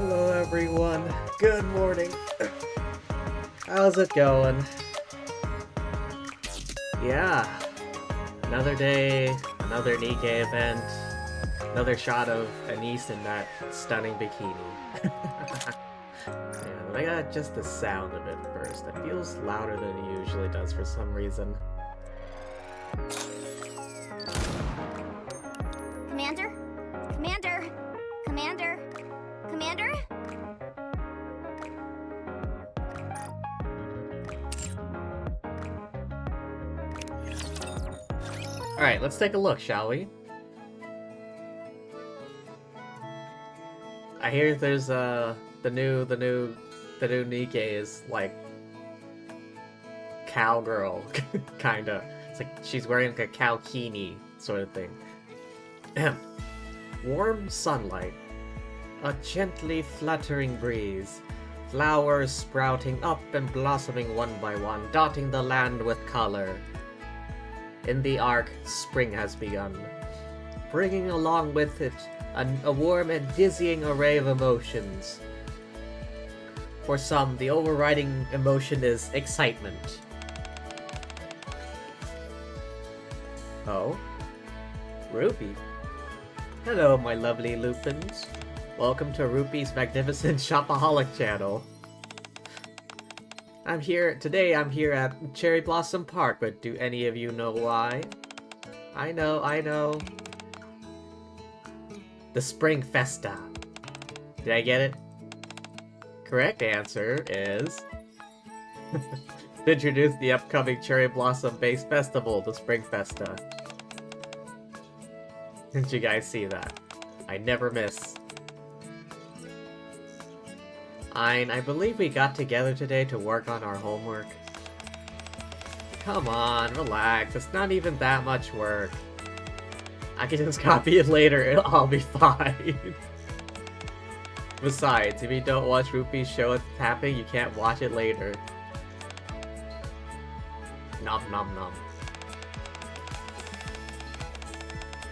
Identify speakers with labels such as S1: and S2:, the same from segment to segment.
S1: Hello everyone, good morning. How's it going? Yeah, another day, another Nikke event, another shot of Anise in that stunning bikini. Man, I got just the sound of it first. It feels louder than it usually does for some reason.
S2: Commander? Commander? Commander? Commander?
S1: Alright, let's take a look, shall we? I hear there's the new Nikke is like cowgirl, kinda. It's like she's wearing like a cowkini sort of thing. Warm sunlight, a gently fluttering breeze, flowers sprouting up and blossoming one by one, dotting the land with color. In the arc, spring has begun, bringing along with it a warm and dizzying array of emotions. For some, the overriding emotion is excitement. Oh? Rupee? Hello, my lovely Lupins. Welcome to Rupee's magnificent Shopaholic channel. Today I'm here at Cherry Blossom Park, but do any of you know why? I know. The Spring Festa. Did I get it? Correct answer is... to introduce the upcoming Cherry Blossom-based festival, the Spring Festa. Didn't you guys see that? I never miss. I believe we got together today to work on our homework. Come on, relax. It's not even that much work. I can just copy it later, it'll all be fine. Besides, if you don't watch Rupee's show it's happening, you can't watch it later. Nom nom nom.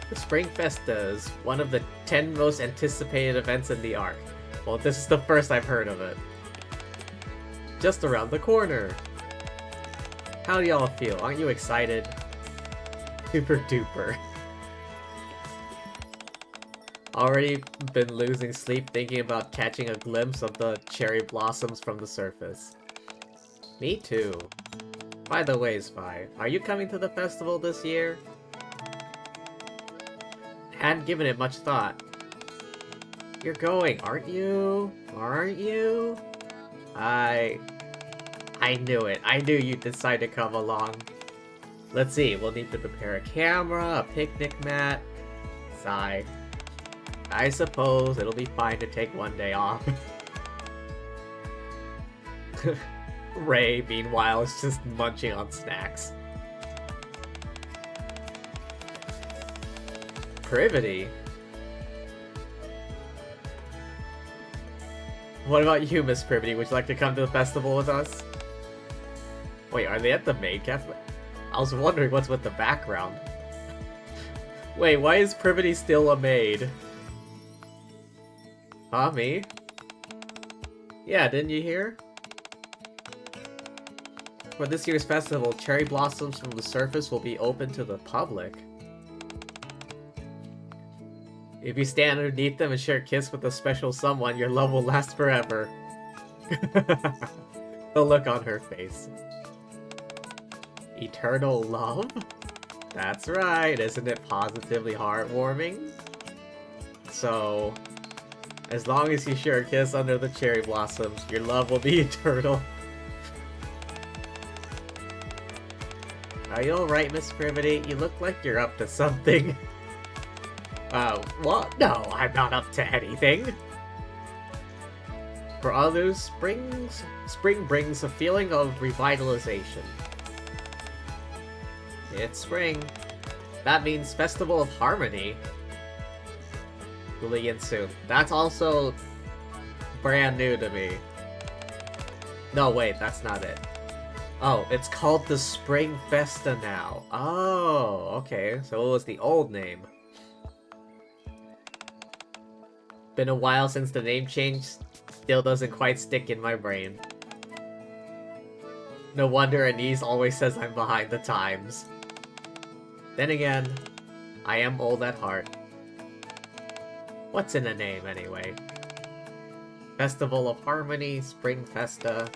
S1: The Spring Festa is one of the 10 most anticipated events in the arc. Well, this is the first I've heard of it. Just around the corner. How do y'all feel? Aren't you excited? Super duper. Already been losing sleep thinking about catching a glimpse of the cherry blossoms from the surface. Me too. By the way, Spy, are you coming to the festival this year? Hadn't given it much thought. You're going, aren't you? Aren't you? I knew it. I knew you'd decide to come along. Let's see, we'll need to prepare a camera, a picnic mat. Sigh. I suppose it'll be fine to take one day off. Ray, meanwhile, is just munching on snacks. Privity? What about you, Miss Privity? Would you like to come to the festival with us? Wait, are they at the maid cafe? I was wondering what's with the background. Wait, why is Privity still a maid? Huh, me? Yeah, didn't you hear? For this year's festival, cherry blossoms from the surface will be open to the public. If you stand underneath them and share a kiss with a special someone, your love will last forever. The look on her face. Eternal love? That's right, isn't it positively heartwarming? So, as long as you share a kiss under the cherry blossoms, your love will be eternal. Are you alright, Miss Privity? You look like you're up to something. What? No, I'm not up to anything. For others, spring brings a feeling of revitalization. It's spring. That means Festival of Harmony will begin soon. That's also brand new to me. No, wait, that's not it. Oh, it's called the Spring Festa now. Oh, okay, so it was the old name. Been a while since the name change, still doesn't quite stick in my brain. No wonder Anise always says I'm behind the times. Then again, I am old at heart. What's in a name, anyway? Festival of Harmony, Spring Festa...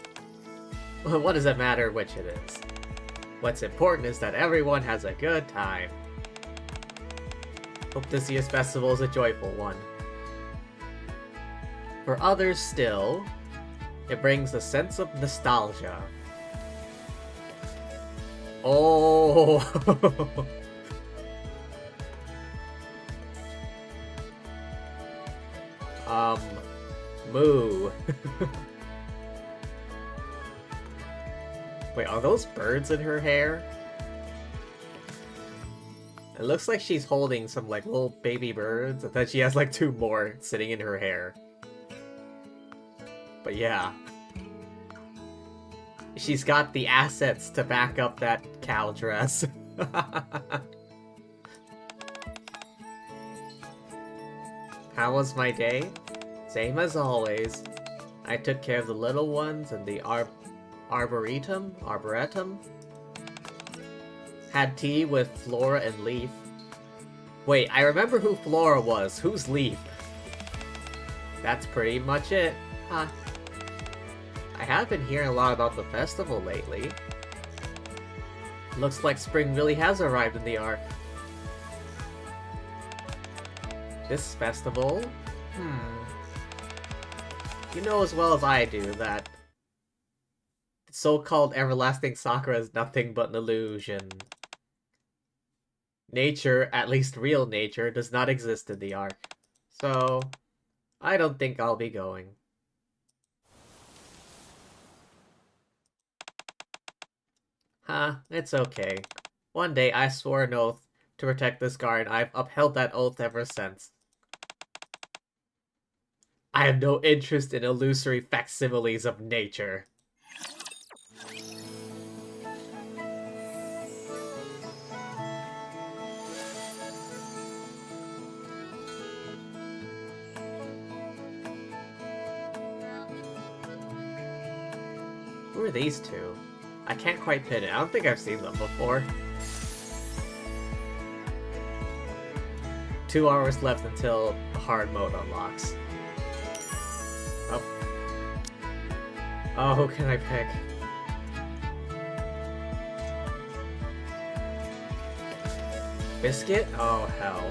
S1: What does it matter which it is? What's important is that everyone has a good time. Hope this year's festival is a joyful one. For others still, it brings a sense of nostalgia. Oh! Moo. Wait, are those birds in her hair? It looks like she's holding some, like, little baby birds, and then she has, like, 2 more sitting in her hair. But yeah. She's got the assets to back up that cow dress. How was my day? Same as always. I took care of the little ones and the Arboretum? Had tea with Flora and Leaf. Wait, I remember who Flora was. Who's Leaf? That's pretty much it. Huh. I have been hearing a lot about the festival lately. Looks like spring really has arrived in the Ark. This festival? You know as well as I do that so-called everlasting Sakura is nothing but an illusion. Nature, at least real nature, does not exist in the Ark. So, I don't think I'll be going. It's okay. One day I swore an oath to protect this garden. I've upheld that oath ever since. I have no interest in illusory facsimiles of nature. Who are these two? I can't quite pin it. I don't think I've seen them before. 2 hours left until the hard mode unlocks. Oh. Oh, who can I pick? Biscuit? Oh, hell.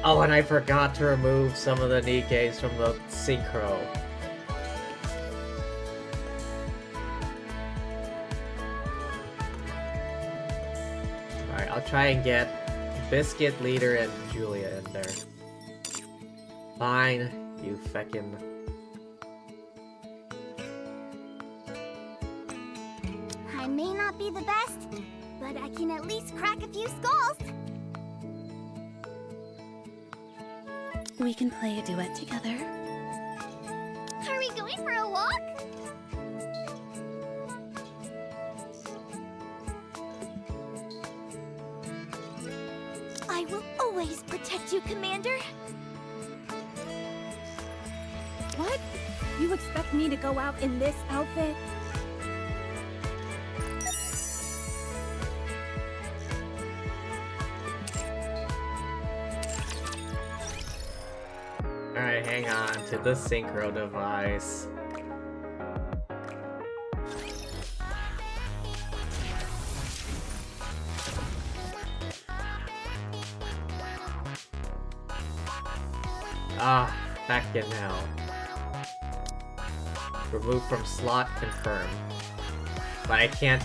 S1: Oh, and I forgot to remove some of the Nikkes from the synchro. Alright, I'll try and get Biscuit, Leader, and Julia in there. Fine, you feckin'.
S2: I may not be the best, but I can at least crack a few skulls.
S3: We can play a duet together.
S2: Are we going for a walk? I will always protect you, Commander.
S3: What? You expect me to go out in this outfit?
S1: Alright, hang on to the synchro device. Ah, back in now. Remove from slot, confirm. But I can't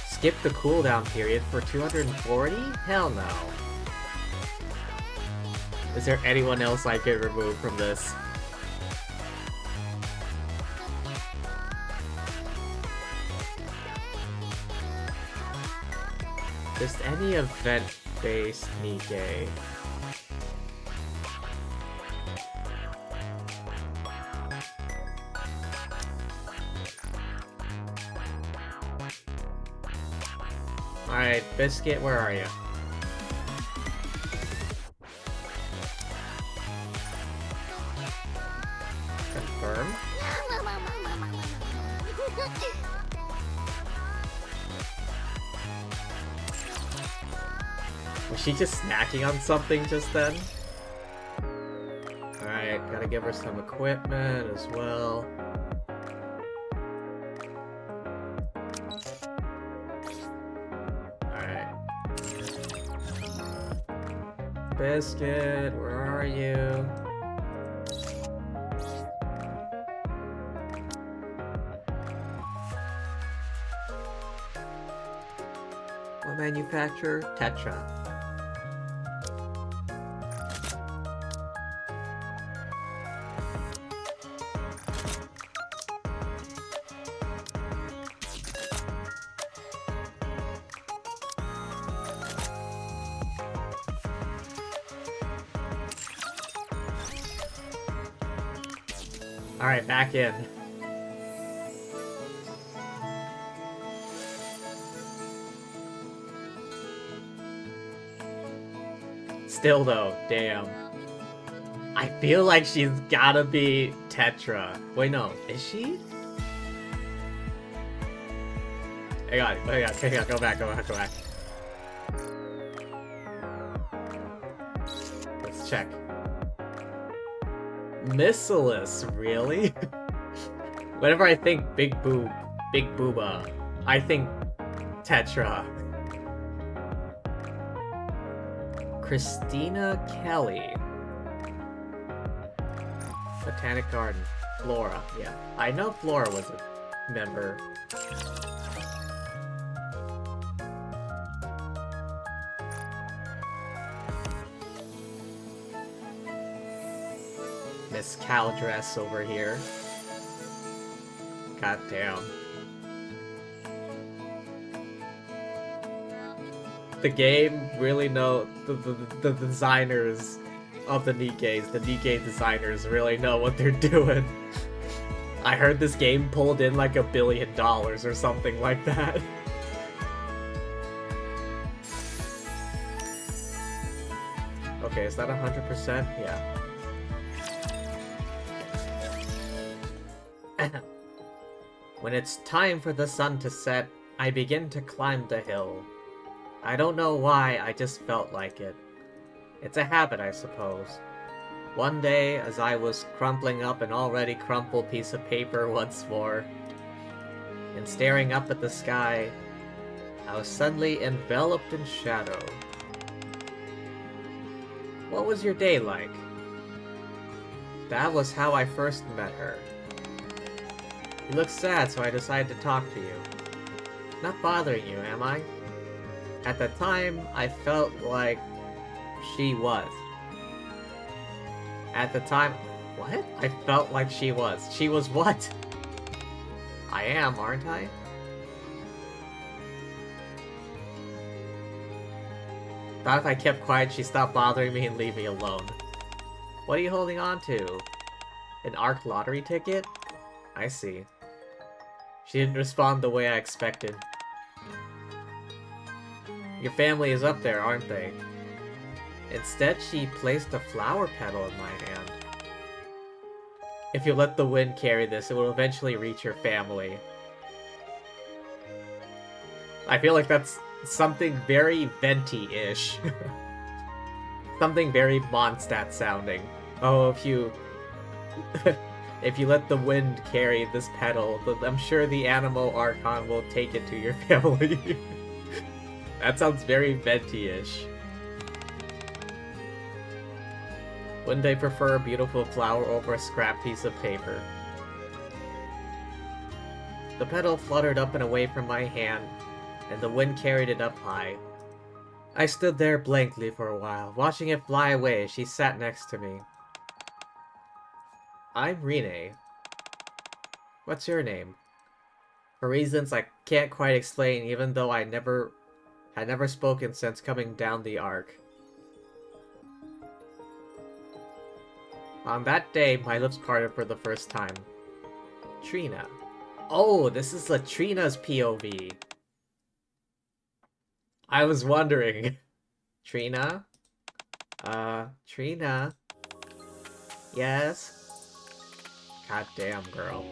S1: skip the cooldown period for 240? Hell no. Is there anyone else I could remove from this? Just any event-based Nikke. Alright, Biscuit, where are you? Confirm? Was she just snacking on something just then? Alright, gotta give her some equipment as well. Alright. Biscuit, where are you? What manufacturer? Tetra. Alright, back in. Still though, damn. I feel like she's gotta be Tetra. Wait, no, is she? Hang on, go back. Let's check. Missilus, really? Whenever I think Big Booba, I think Tetra. Christina Kelly. Botanic Garden. Flora, yeah. I know Flora was a member. Miss Cowdress over here. God damn. The game really know the designers of the Nikkes, the Nikke designers really know what they're doing. I heard this game pulled in like $1 billion or something like that. Okay, is that 100%? Yeah. When it's time for the sun to set, I begin to climb the hill. I don't know why, I just felt like it. It's a habit, I suppose. One day, as I was crumpling up an already crumpled piece of paper once more, and staring up at the sky, I was suddenly enveloped in shadow. What was your day like? That was how I first met her. You look sad, so I decided to talk to you. Not bothering you, am I? At the time, I felt like she was. At the time... What? I felt like she was. She was what? I am, aren't I? Thought if I kept quiet, she'd stop bothering me and leave me alone. What are you holding on to? An ARC lottery ticket? I see. She didn't respond the way I expected. Your family is up there, aren't they? Instead, she placed a flower petal in my hand. If you let the wind carry this, it will eventually reach your family. I feel like that's something very venti-ish. Something very Mondstadt sounding. Oh, if you... if you let the wind carry this petal, I'm sure the Animo Archon will take it to your family. That sounds very venti-ish. Wouldn't they prefer a beautiful flower over a scrap piece of paper? The petal fluttered up and away from my hand, and the wind carried it up high. I stood there blankly for a while, watching it fly away as she sat next to me. I'm Rene. What's your name? For reasons I can't quite explain, even though I had never spoken since coming down the Arc. On that day, my lips parted for the first time. Trina. Oh, this is Latrina's POV. I was wondering. Trina? Trina? Yes? God damn, girl.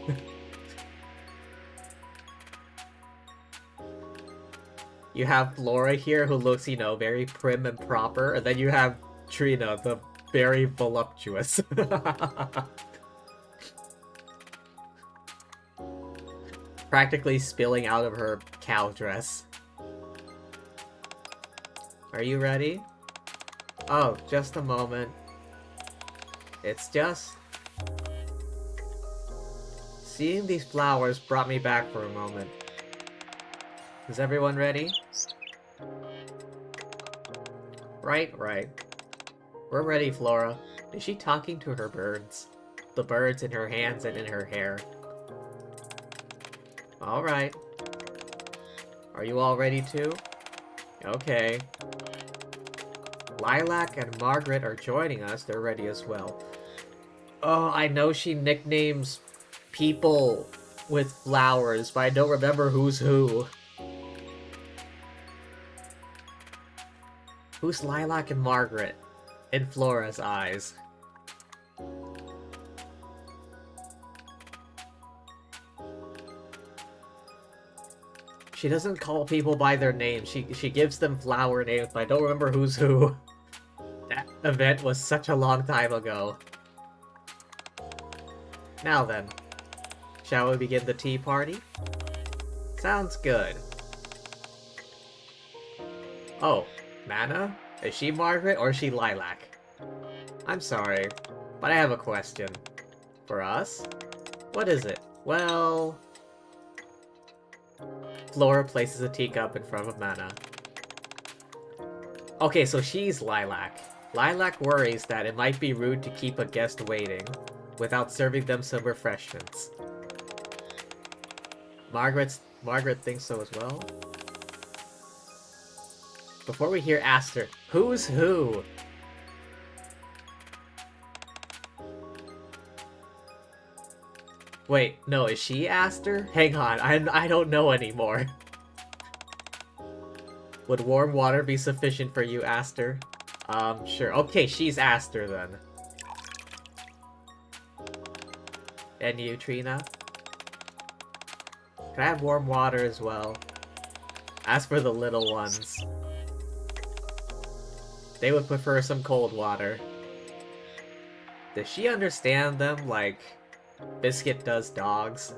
S1: You have Flora here who looks, you know, very prim and proper, and then you have Trina, the very voluptuous. Practically spilling out of her cow dress. Are you ready? Oh, just a moment. It's just... Seeing these flowers brought me back for a moment. Is everyone ready? Right. We're ready, Flora. Is she talking to her birds? The birds in her hands and in her hair. Alright. Are you all ready too? Okay. Lilac and Margaret are joining us. They're ready as well. Oh, I know she nicknames people with flowers, but I don't remember who's who. Who's Lilac and Margaret in Flora's eyes? She doesn't call people by their names. She gives them flower names, but I don't remember who's who. That event was such a long time ago. Now then, shall we begin the tea party? Sounds good. Oh, Mana? Is she Margaret or is she Lilac? I'm sorry, but I have a question. For us? What is it? Well... Flora places a teacup in front of Mana. Okay, so she's Lilac. Lilac worries that it might be rude to keep a guest waiting without serving them some refreshments. Margaret thinks so as well. Before we hear Aster, who's who? Wait, no, is she Aster? Hang on, I don't know anymore. Would warm water be sufficient for you, Aster? Sure. Okay, she's Aster then. And you, Trina? Can I have warm water as well? As for the little ones, they would prefer some cold water. Does she understand them like Biscuit does dogs?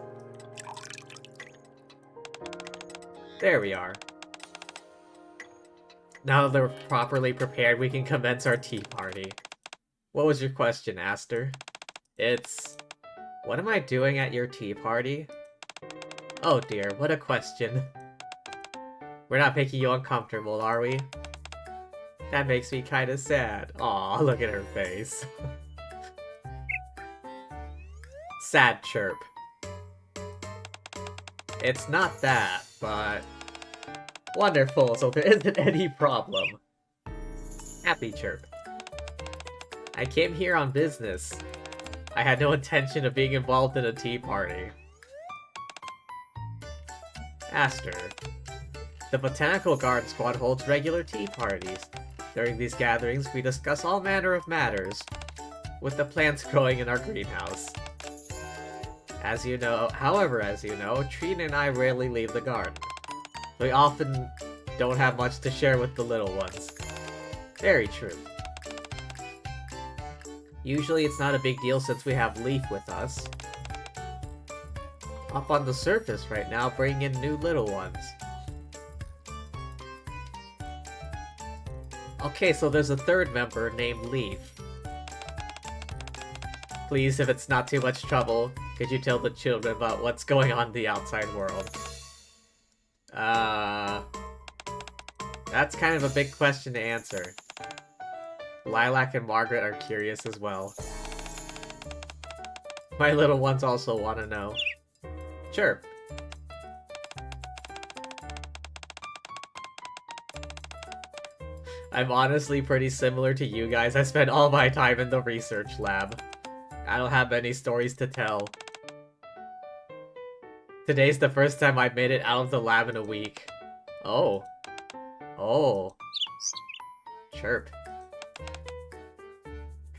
S1: There we are. Now that they're properly prepared, we can commence our tea party. What was your question, Aster? It's... What am I doing at your tea party? Oh dear, what a question. We're not making you uncomfortable, are we? That makes me kinda sad. Aw, look at her face. Sad chirp. It's not that, but... Wonderful, so there isn't any problem. Happy chirp. I came here on business. I had no intention of being involved in a tea party. Aster. The Botanical Garden Squad holds regular tea parties. During these gatherings, we discuss all manner of matters, with the plants growing in our greenhouse. As you know, Trina and I rarely leave the garden. We often don't have much to share with the little ones. Very true. Usually it's not a big deal since we have Leaf with us. Up on the surface right now, bringing in new little ones. Okay, so there's a third member named Leaf. Please, if it's not too much trouble, could you tell the children about what's going on in the outside world? That's kind of a big question to answer. Lilac and Margaret are curious as well. My little ones also want to know. Chirp. I'm honestly pretty similar to you guys. I spend all my time in the research lab. I don't have many stories to tell. Today's the first time I've made it out of the lab in a week. Oh. Oh. Chirp.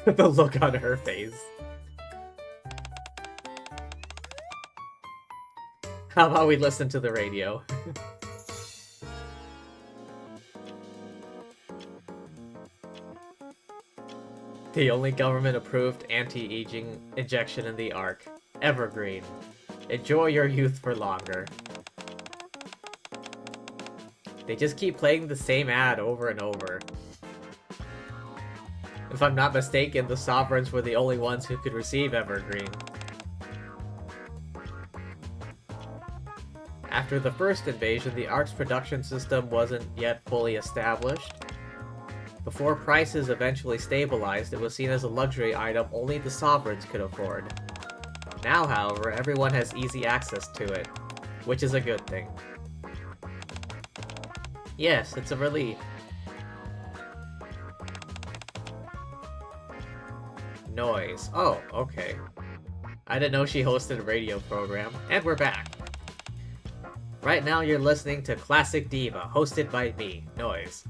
S1: The look on her face. How about we listen to the radio? The only government-approved anti-aging injection in the Ark. Evergreen. Enjoy your youth for longer. They just keep playing the same ad over and over. If I'm not mistaken, the Sovereigns were the only ones who could receive Evergreen. After the first invasion, the Ark's production system wasn't yet fully established. Before prices eventually stabilized, it was seen as a luxury item only the Sovereigns could afford. Now, however, everyone has easy access to it, which is a good thing. Yes, it's a relief. Noise. Oh, okay. I didn't know she hosted a radio program. And we're back. Right now you're listening to Classic Diva, hosted by me, Noise.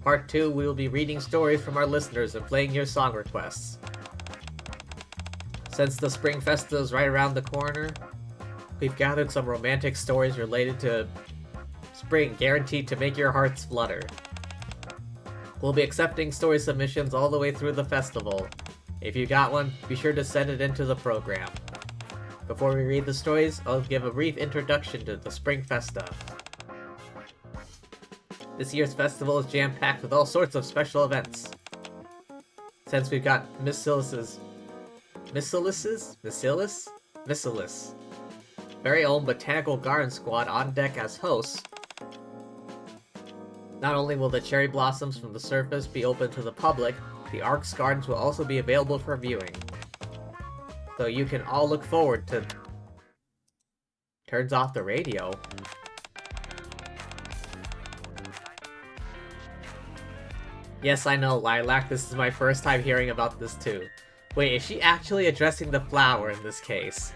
S1: Part 2, we will be reading stories from our listeners and playing your song requests. Since the Spring Festival is right around the corner, we've gathered some romantic stories related to spring, guaranteed to make your hearts flutter. We'll be accepting story submissions all the way through the festival, If you got one, be sure to send it into the program. Before we read the stories, I'll give a brief introduction to the Spring Festa. This year's festival is jam-packed with all sorts of special events. Since we've got Missilis' very own Botanical Garden Squad on deck as hosts, not only will the cherry blossoms from the surface be open to the public, the Ark's gardens will also be available for viewing. So you can all look forward to... Turns off the radio. Yes, I know, Lilac, this is my first time hearing about this too. Wait, is she actually addressing the flower in this case?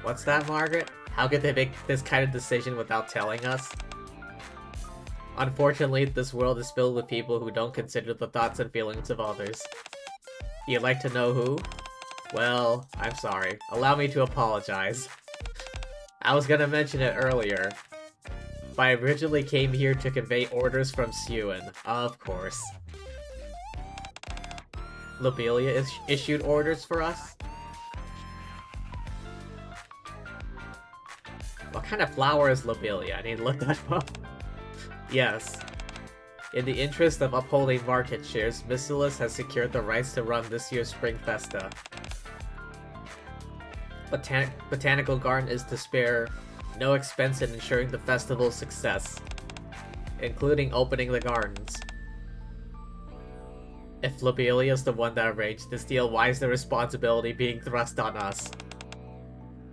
S1: What's that, Margaret? How could they make this kind of decision without telling us? Unfortunately, this world is filled with people who don't consider the thoughts and feelings of others. You'd like to know who? Well, I'm sorry. Allow me to apologize. I was gonna mention it earlier, but I originally came here to convey orders from Suen, of course. Lobelia issued orders for us? What kind of flower is Lobelia? I need to look that up. Yes. In the interest of upholding market shares, Missilis has secured the rights to run this year's Spring Festa. Botanical Garden is to spare no expense in ensuring the festival's success, including opening the gardens. If Lobelia is the one that arranged this deal, why is the responsibility being thrust on us?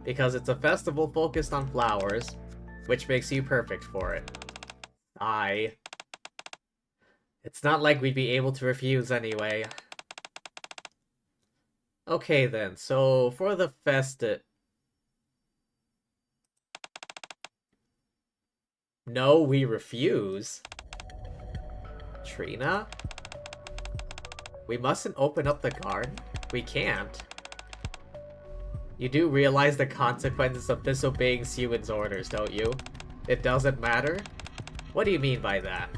S1: Because it's a festival focused on flowers, which makes you perfect for it. It's not like we'd be able to refuse anyway. Okay then, so for the festa... No, we refuse. Trina? We mustn't open up the garden? We can't. You do realize the consequences of disobeying Suen's orders, don't you? It doesn't matter? What do you mean by that?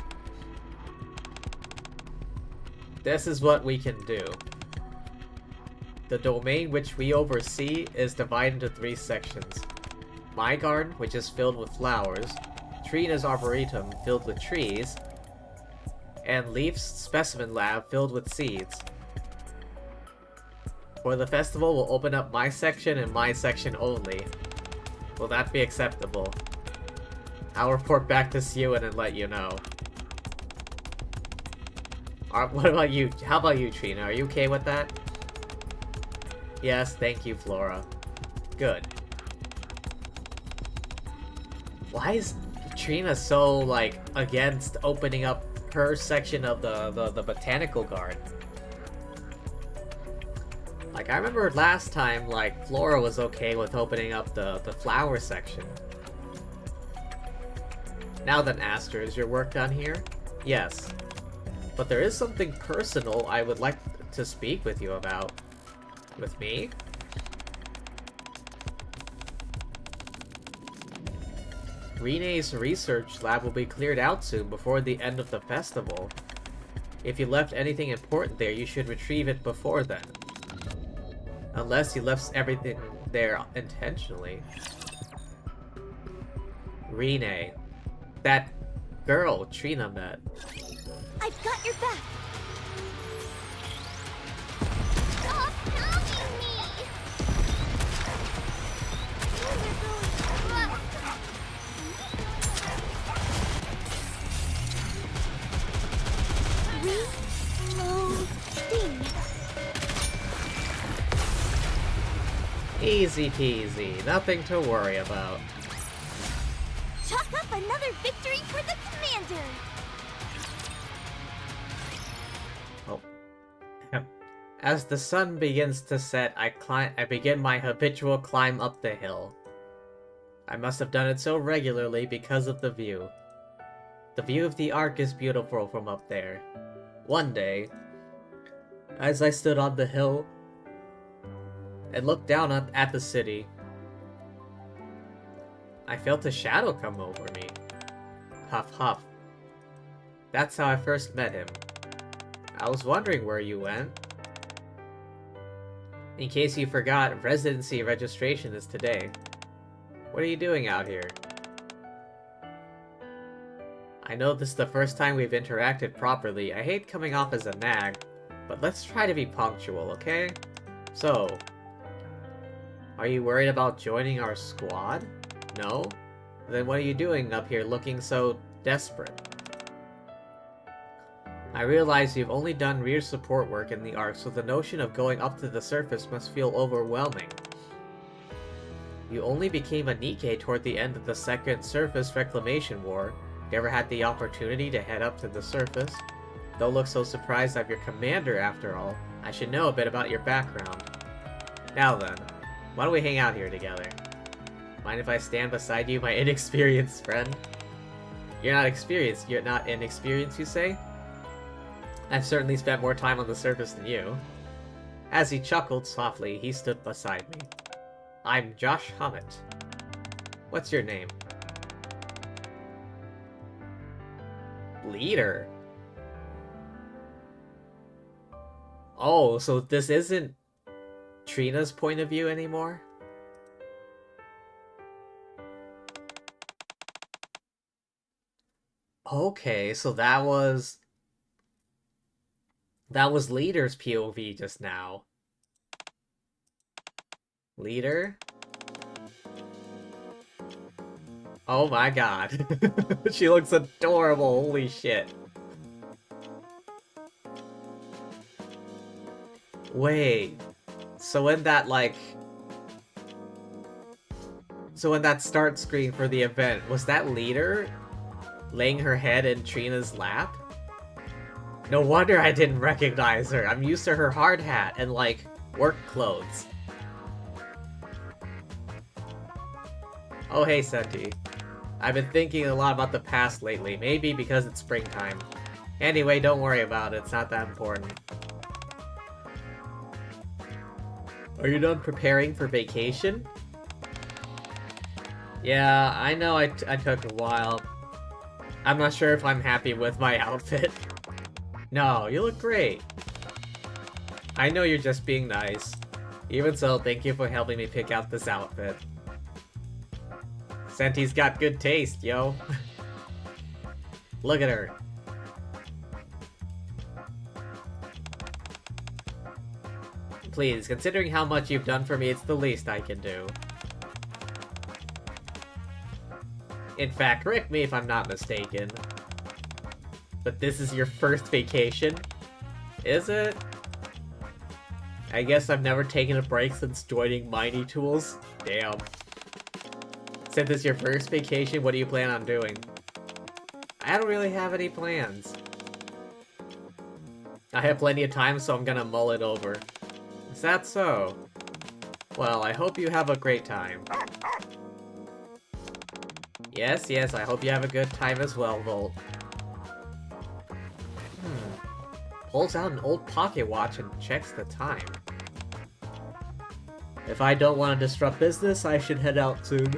S1: This is what we can do. The domain which we oversee is divided into 3 sections. My garden, which is filled with flowers, Trina's arboretum, filled with trees, and Leaf's specimen lab, filled with seeds. For the festival, we'll open up my section and my section only. Will that be acceptable? I'll report back to Suen and let you know. What about you? How about you, Trina? Are you okay with that? Yes, thank you, Flora. Good. Why is Trina so, like, against opening up her section of the botanical garden? Like, I remember last time, like, Flora was okay with opening up the flower section. Now then, Aster, is your work done here? Yes. But there is something personal I would like to speak with you about. With me? Rene's research lab will be cleared out soon before the end of the festival. If you left anything important there, you should retrieve it before then. Unless you left everything there intentionally. Rene. That girl Trina met.
S2: I've got your back. Stop pounding me! Reloading.
S1: Easy peasy, nothing to worry about.
S2: Chalk up another victory for the commander!
S1: Oh. As the sun begins to set, I begin my habitual climb up the hill. I must have done it so regularly because of the view. The view of the Ark is beautiful from up there. One day, as I stood on the hill and looked down at the city, I felt a shadow come over me. Huff huff. That's how I first met him. I was wondering where you went. In case you forgot, residency registration is today. What are you doing out here? I know this is the first time we've interacted properly. I hate coming off as a nag, but let's try to be punctual, okay? So, are you worried about joining our squad? No? Then what are you doing up here looking so desperate? I realize you've only done rear support work in the Ark, so the notion of going up to the surface must feel overwhelming. You only became a Nikke toward the end of the Second Surface Reclamation War. Never had the opportunity to head up to the surface. Don't look so surprised I'm your commander after all. I should know a bit about your background. Now then, why don't we hang out here together? Mind if I stand beside you, my inexperienced friend? You're not experienced, you're not inexperienced, you say? I've certainly spent more time on the surface than you. As he chuckled softly, he stood beside me. I'm Josh Hammett. What's your name? Leader? Oh, so this isn't Trina's point of view anymore? Okay, so that was Leader's POV just now. Leader? Oh my god. She looks adorable, holy shit. Wait. So in that, like... So in that start screen for the event, was that Leader laying her head in Trina's lap? No wonder I didn't recognize her. I'm used to her hard hat and, like, work clothes. Oh hey, Senti. I've been thinking a lot about the past lately, maybe because it's springtime. Anyway, don't worry about it, it's not that important. Are you done preparing for vacation? Yeah, I know I took a while. I'm not sure if I'm happy with my outfit. No, you look great. I know you're just being nice. Even so, thank you for helping me pick out this outfit. Senti's got good taste, yo. Look at her. Please, considering how much you've done for me, it's the least I can do. In fact, correct me if I'm not mistaken, but this is your first vacation? Is it? I guess I've never taken a break since joining Mighty Tools. Damn. Since it's your first vacation, what do you plan on doing? I don't really have any plans. I have plenty of time, so I'm gonna mull it over. Is that so? Well, I hope you have a great time. Yes, I hope you have a good time as well, Volt. Pulls out an old pocket watch and checks the time. If I don't want to disrupt business, I should head out soon.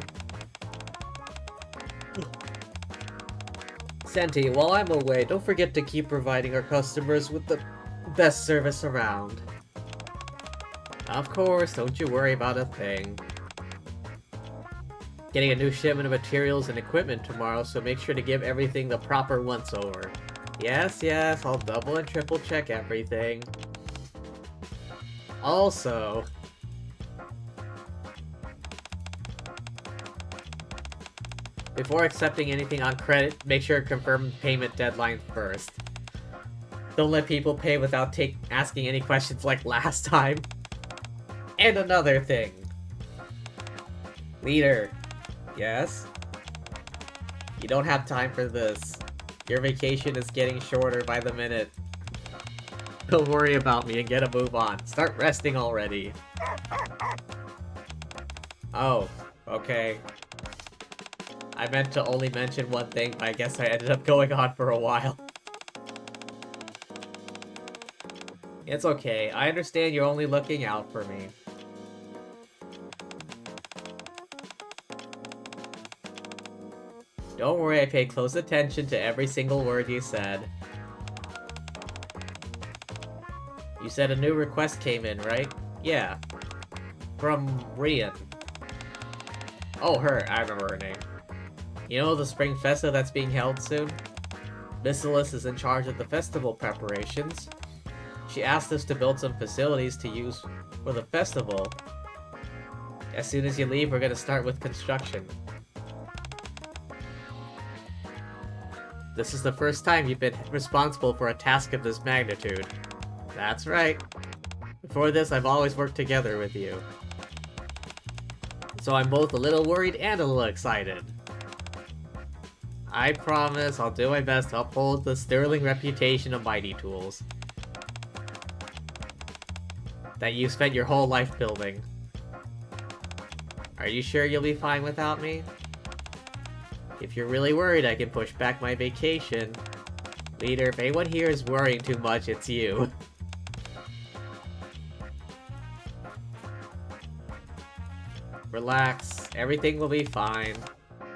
S1: Senti, while I'm away, don't forget to keep providing our customers with the best service around. Of course, don't you worry about a thing. Getting a new shipment of materials and equipment tomorrow, so make sure to give everything the proper once-over. Yes, I'll double and triple check everything. Also... before accepting anything on credit, make sure to confirm payment deadline first. Don't let people pay without asking any questions like last time. And another thing. Leader. Yes? You don't have time for this. Your vacation is getting shorter by the minute. Don't worry about me and get a move on. Start resting already. Oh, okay. I meant to only mention one thing, but I guess I ended up going on for a while. It's okay. I understand you're only looking out for me. Don't worry, I paid close attention to every single word you said. You said a new request came in, right? Yeah. From Rian. Oh, her. I remember her name. You know the Spring Festa that's being held soon? Missilus is in charge of the festival preparations. She asked us to build some facilities to use for the festival. As soon as you leave, we're gonna start with construction. This is the first time you've been responsible for a task of this magnitude. That's right. Before this, I've always worked together with you. So I'm both a little worried and a little excited. I promise I'll do my best to uphold the sterling reputation of Mighty Tools that you spent your whole life building. Are you sure you'll be fine without me? If you're really worried, I can push back my vacation. Leader, if anyone here is worrying too much, it's you. Relax, everything will be fine.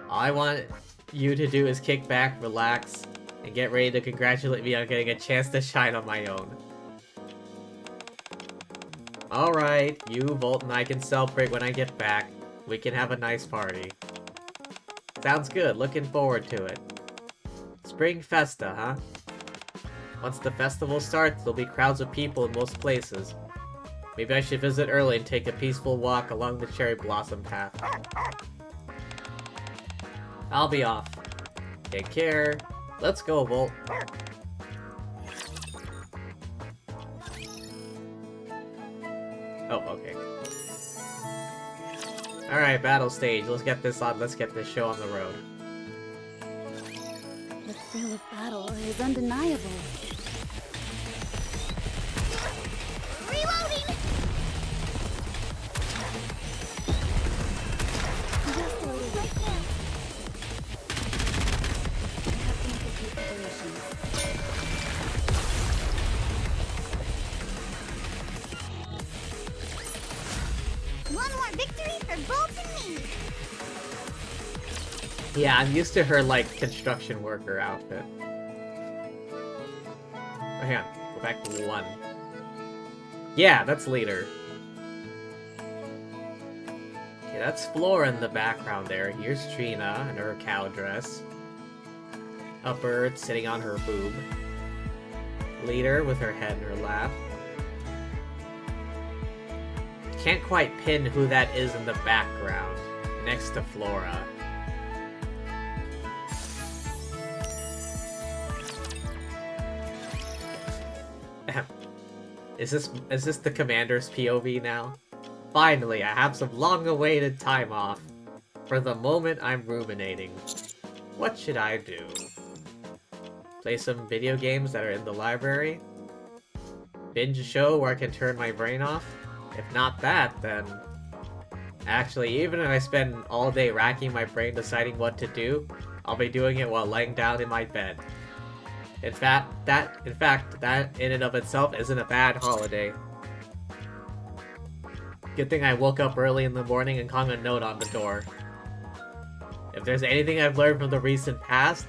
S1: All I want you to do is kick back, relax, and get ready to congratulate me on getting a chance to shine on my own. Alright, you, Volt, and I can celebrate when I get back. We can have a nice party. Sounds good, looking forward to it. Spring Festa, huh? Once the festival starts, there'll be crowds of people in most places. Maybe I should visit early and take a peaceful walk along the cherry blossom path. I'll be off. Take care. Let's go, Volt. Oh, okay. Alright, battle stage. Let's get this on. Let's get this show on the road.
S3: The thrill of battle is undeniable.
S2: Reloading!
S3: Just a little bit. I have incomplete preparations.
S2: One more victory for Bolt and me!
S1: Yeah, I'm used to her, like, construction worker outfit. Oh, hang on. Go back to 1. Yeah, that's Leader. Okay, that's Flora in the background there. Here's Trina in her cow dress. A bird sitting on her boob. Leader with her head in her lap. Can't quite pin who that is in the background, next to Flora. Is this the commander's POV now? Finally, I have some long-awaited time off. For the moment, I'm ruminating. What should I do? Play some video games that are in the library? Binge a show where I can turn my brain off? If not that, then... Actually, even if I spend all day racking my brain deciding what to do, I'll be doing it while laying down in my bed. In fact, that in and of itself isn't a bad holiday. Good thing I woke up early in the morning and hung a note on the door. If there's anything I've learned from the recent past,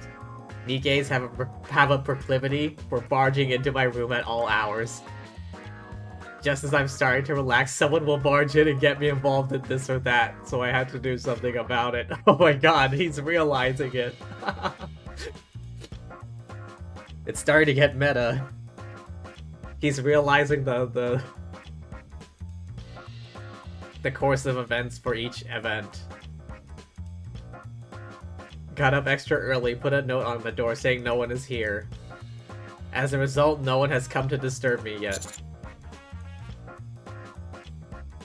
S1: Nikkes have a proclivity for barging into my room at all hours. Just as I'm starting to relax, someone will barge in and get me involved in this or that, so I had to do something about it. Oh my god, he's realizing it. It's starting to get meta. He's realizing the course of events for each event. Got up extra early, put a note on the door saying no one is here. As a result, no one has come to disturb me yet.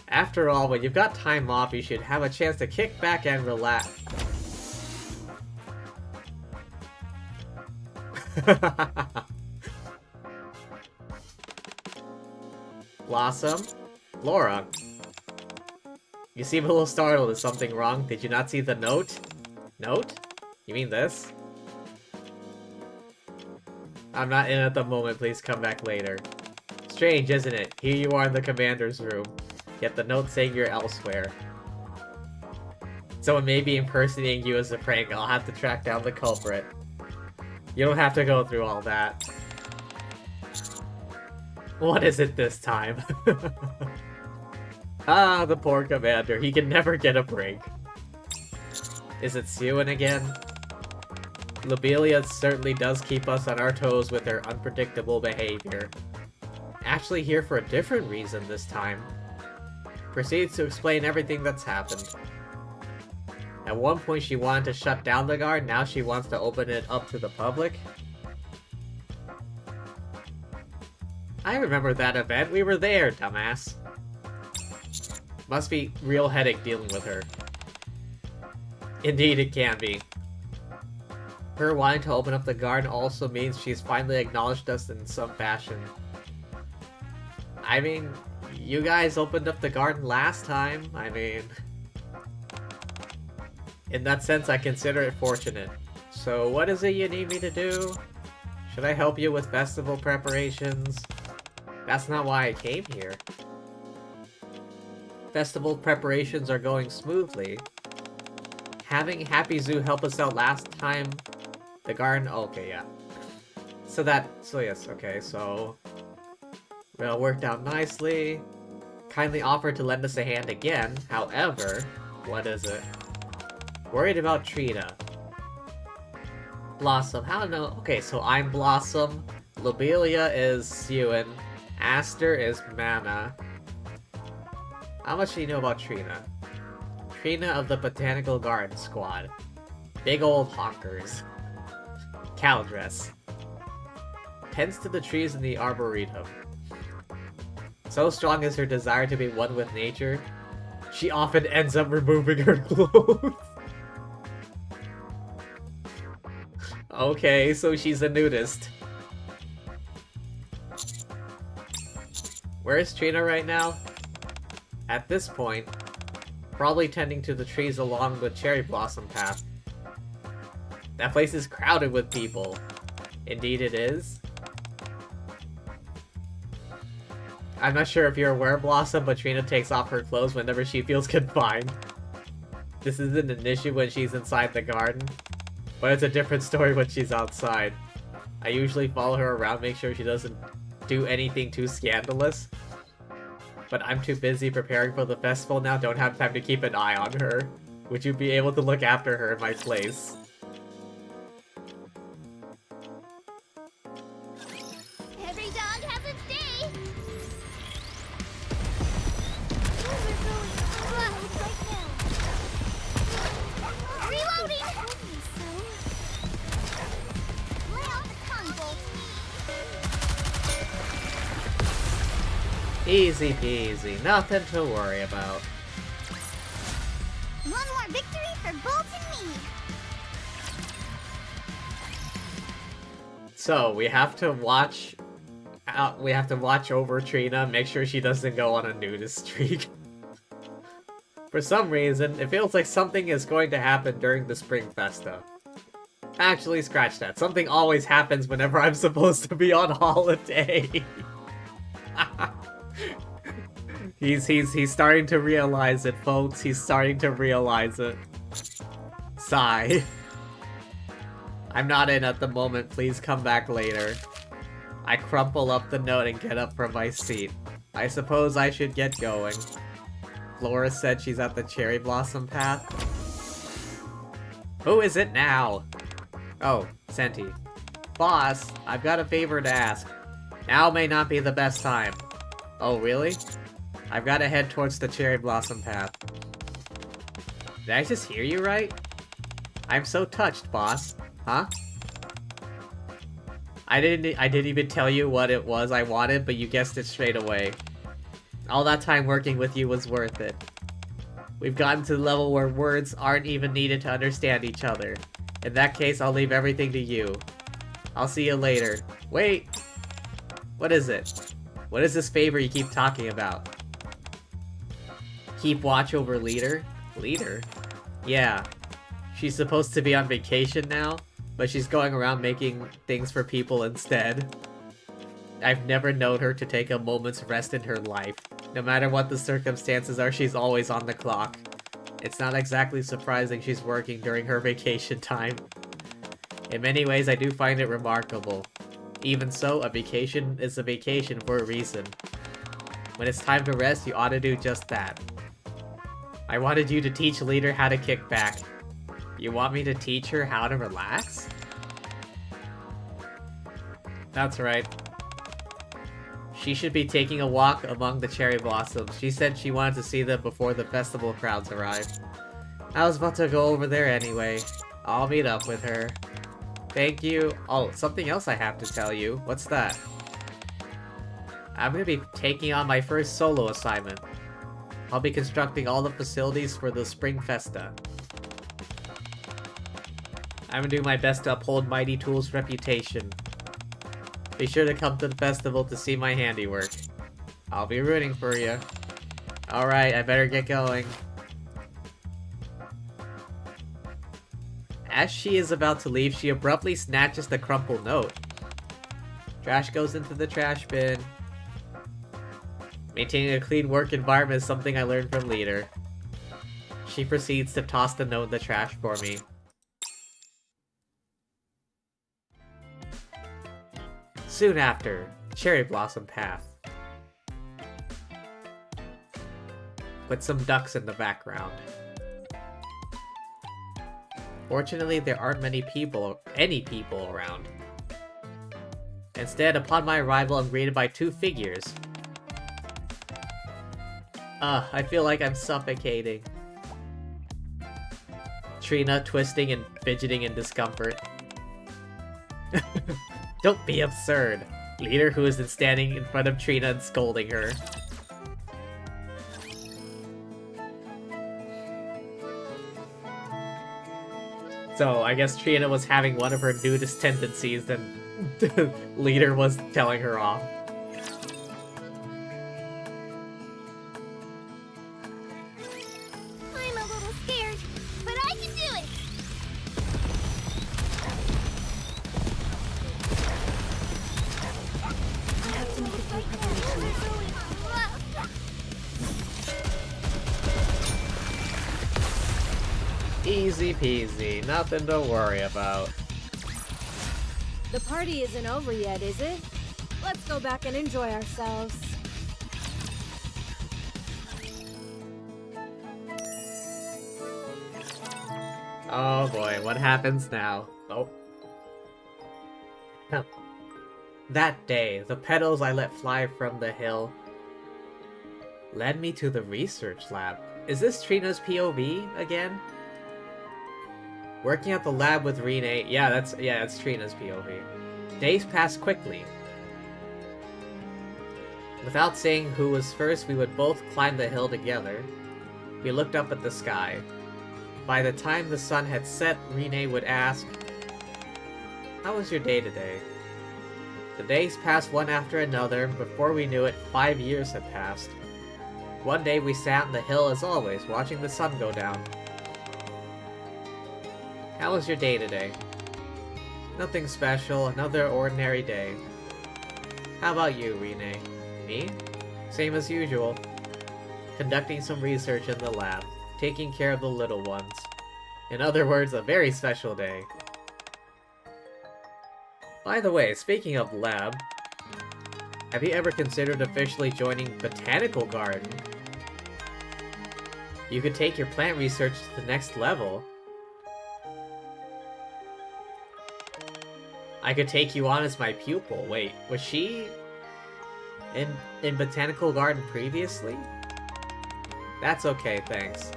S1: After all, when you've got time off, you should have a chance to kick back and relax. Blossom? Laura? You seem a little startled. Is something wrong? Did you not see the note? Note? You mean this? I'm not in at the moment. Please come back later. Strange, isn't it? Here you are in the commander's room. Yet the note saying you're elsewhere. Someone may be impersonating you as a prank. I'll have to track down the culprit. You don't have to go through all that. What is it this time? Ah, the poor commander. He can never get a break. Is it Suen again? Lobelia certainly does keep us on our toes with her unpredictable behavior. Actually here for a different reason this time. Proceeds to explain everything that's happened. At one point she wanted to shut down the guard, now she wants to open it up to the public? I remember that event, we were there, dumbass. Must be real headache dealing with her. Indeed it can be. Her wanting to open up the garden also means she's finally acknowledged us in some fashion. I mean, you guys opened up the garden last time, I mean... In that sense, I consider it fortunate. So what is it you need me to do? Should I help you with festival preparations? That's not why I came here. Festival preparations are going smoothly. Having Happy Zoo help us out last time, the garden, okay, yeah. So yes, okay, so... Well, worked out nicely. Kindly offered to lend us a hand again, however, what is it? Worried about Trina. Blossom, how to know? Okay, so I'm Blossom, Lobelia is Suen, Aster is Mana. How much do you know about Trina? Trina of the Botanical Garden Squad. Big old honkers. Caldress. Tends to the trees in the Arboretum. So strong is her desire to be one with nature, she often ends up removing her clothes. Okay, so she's a nudist. Where is Trina right now? At this point, probably tending to the trees along the Cherry Blossom path. That place is crowded with people. Indeed it is. I'm not sure if you're aware, Blossom, but Trina takes off her clothes whenever she feels confined. This isn't an issue when she's inside the garden, but it's a different story when she's outside. I usually follow her around, make sure she doesn't do anything too scandalous. But I'm too busy preparing for the festival now, don't have time to keep an eye on her. Would you be able to look after her in my place?
S2: Every dog has its day. Reloading. Lay off the tongue, Bolt.
S1: Easy peasy, nothing to worry about.
S2: One more victory for Bolt and me.
S1: So, we have to watch over Trina, make sure she doesn't go on a nudist streak. For some reason, it feels like something is going to happen during the Spring Festa. Actually, scratch that. Something always happens whenever I'm supposed to be on holiday. He's starting to realize it, folks. He's starting to realize it. Sigh. I'm not in at the moment, please come back later. I crumple up the note and get up from my seat. I suppose I should get going. Flora said she's at the Cherry Blossom path. Who is it now? Oh, Senti. Boss, I've got a favor to ask. Now may not be the best time. Oh, really? I've got to head towards the Cherry Blossom path. Did I just hear you right? I'm so touched, boss. Huh? I didn't even tell you what it was I wanted, but you guessed it straight away. All that time working with you was worth it. We've gotten to the level where words aren't even needed to understand each other. In that case, I'll leave everything to you. I'll see you later. Wait! What is it? What is this favor you keep talking about? Keep watch over Leader? Leader? Yeah. She's supposed to be on vacation now, but she's going around making things for people instead. I've never known her to take a moment's rest in her life. No matter what the circumstances are, she's always on the clock. It's not exactly surprising she's working during her vacation time. In many ways, I do find it remarkable. Even so, a vacation is a vacation for a reason. When it's time to rest, you ought to do just that. I wanted you to teach Leader how to kick back. You want me to teach her how to relax? That's right. She should be taking a walk among the cherry blossoms. She said she wanted to see them before the festival crowds arrive. I was about to go over there anyway. I'll meet up with her. Thank you. Oh, something else I have to tell you. What's that? I'm gonna be taking on my first solo assignment. I'll be constructing all the facilities for the Spring Festa. I'm gonna do my best to uphold Mighty Tool's reputation. Be sure to come to the festival to see my handiwork. I'll be rooting for you. Alright, I better get going. As she is about to leave, she abruptly snatches the crumpled note. Trash goes into the trash bin. Maintaining a clean work environment is something I learned from Leader. She proceeds to toss the note in the trash for me. Soon after, Cherry Blossom Path. With some ducks in the background. Fortunately, there aren't any people around. Instead, upon my arrival, I'm greeted by two figures. I feel like I'm suffocating. Trina twisting and fidgeting in discomfort. Don't be absurd. Leader, who is standing in front of Trina and scolding her. So, I guess Trina was having one of her nudist tendencies, and Leader was telling her off.
S2: I'm a little scared, but I can do it!
S3: I have to make a few preparations.
S1: Easy peasy, nothing to worry about.
S3: The party isn't over yet, is it? Let's go back and enjoy ourselves.
S1: Oh boy, what happens now? Oh. That day, the petals I let fly from the hill led me to the research lab. Is this Trina's POV again? Working at the lab with Rene. Yeah, that's Trina's POV. Days passed quickly. Without saying who was first, we would both climb the hill together. We looked up at the sky. By the time the sun had set, Rene would ask, "How was your day today?" The days passed one after another, and before we knew it, 5 years had passed. One day we sat on the hill as always, watching the sun go down. How was your day today? Nothing special, another ordinary day. How about you, Rene? Me? Same as usual. Conducting some research in the lab, taking care of the little ones. In other words, a very special day. By the way, speaking of lab, have you ever considered officially joining Botanical Garden? You could take your plant research to the next level. I could take you on as my pupil. Wait, was she in Botanical Garden previously? That's okay, thanks.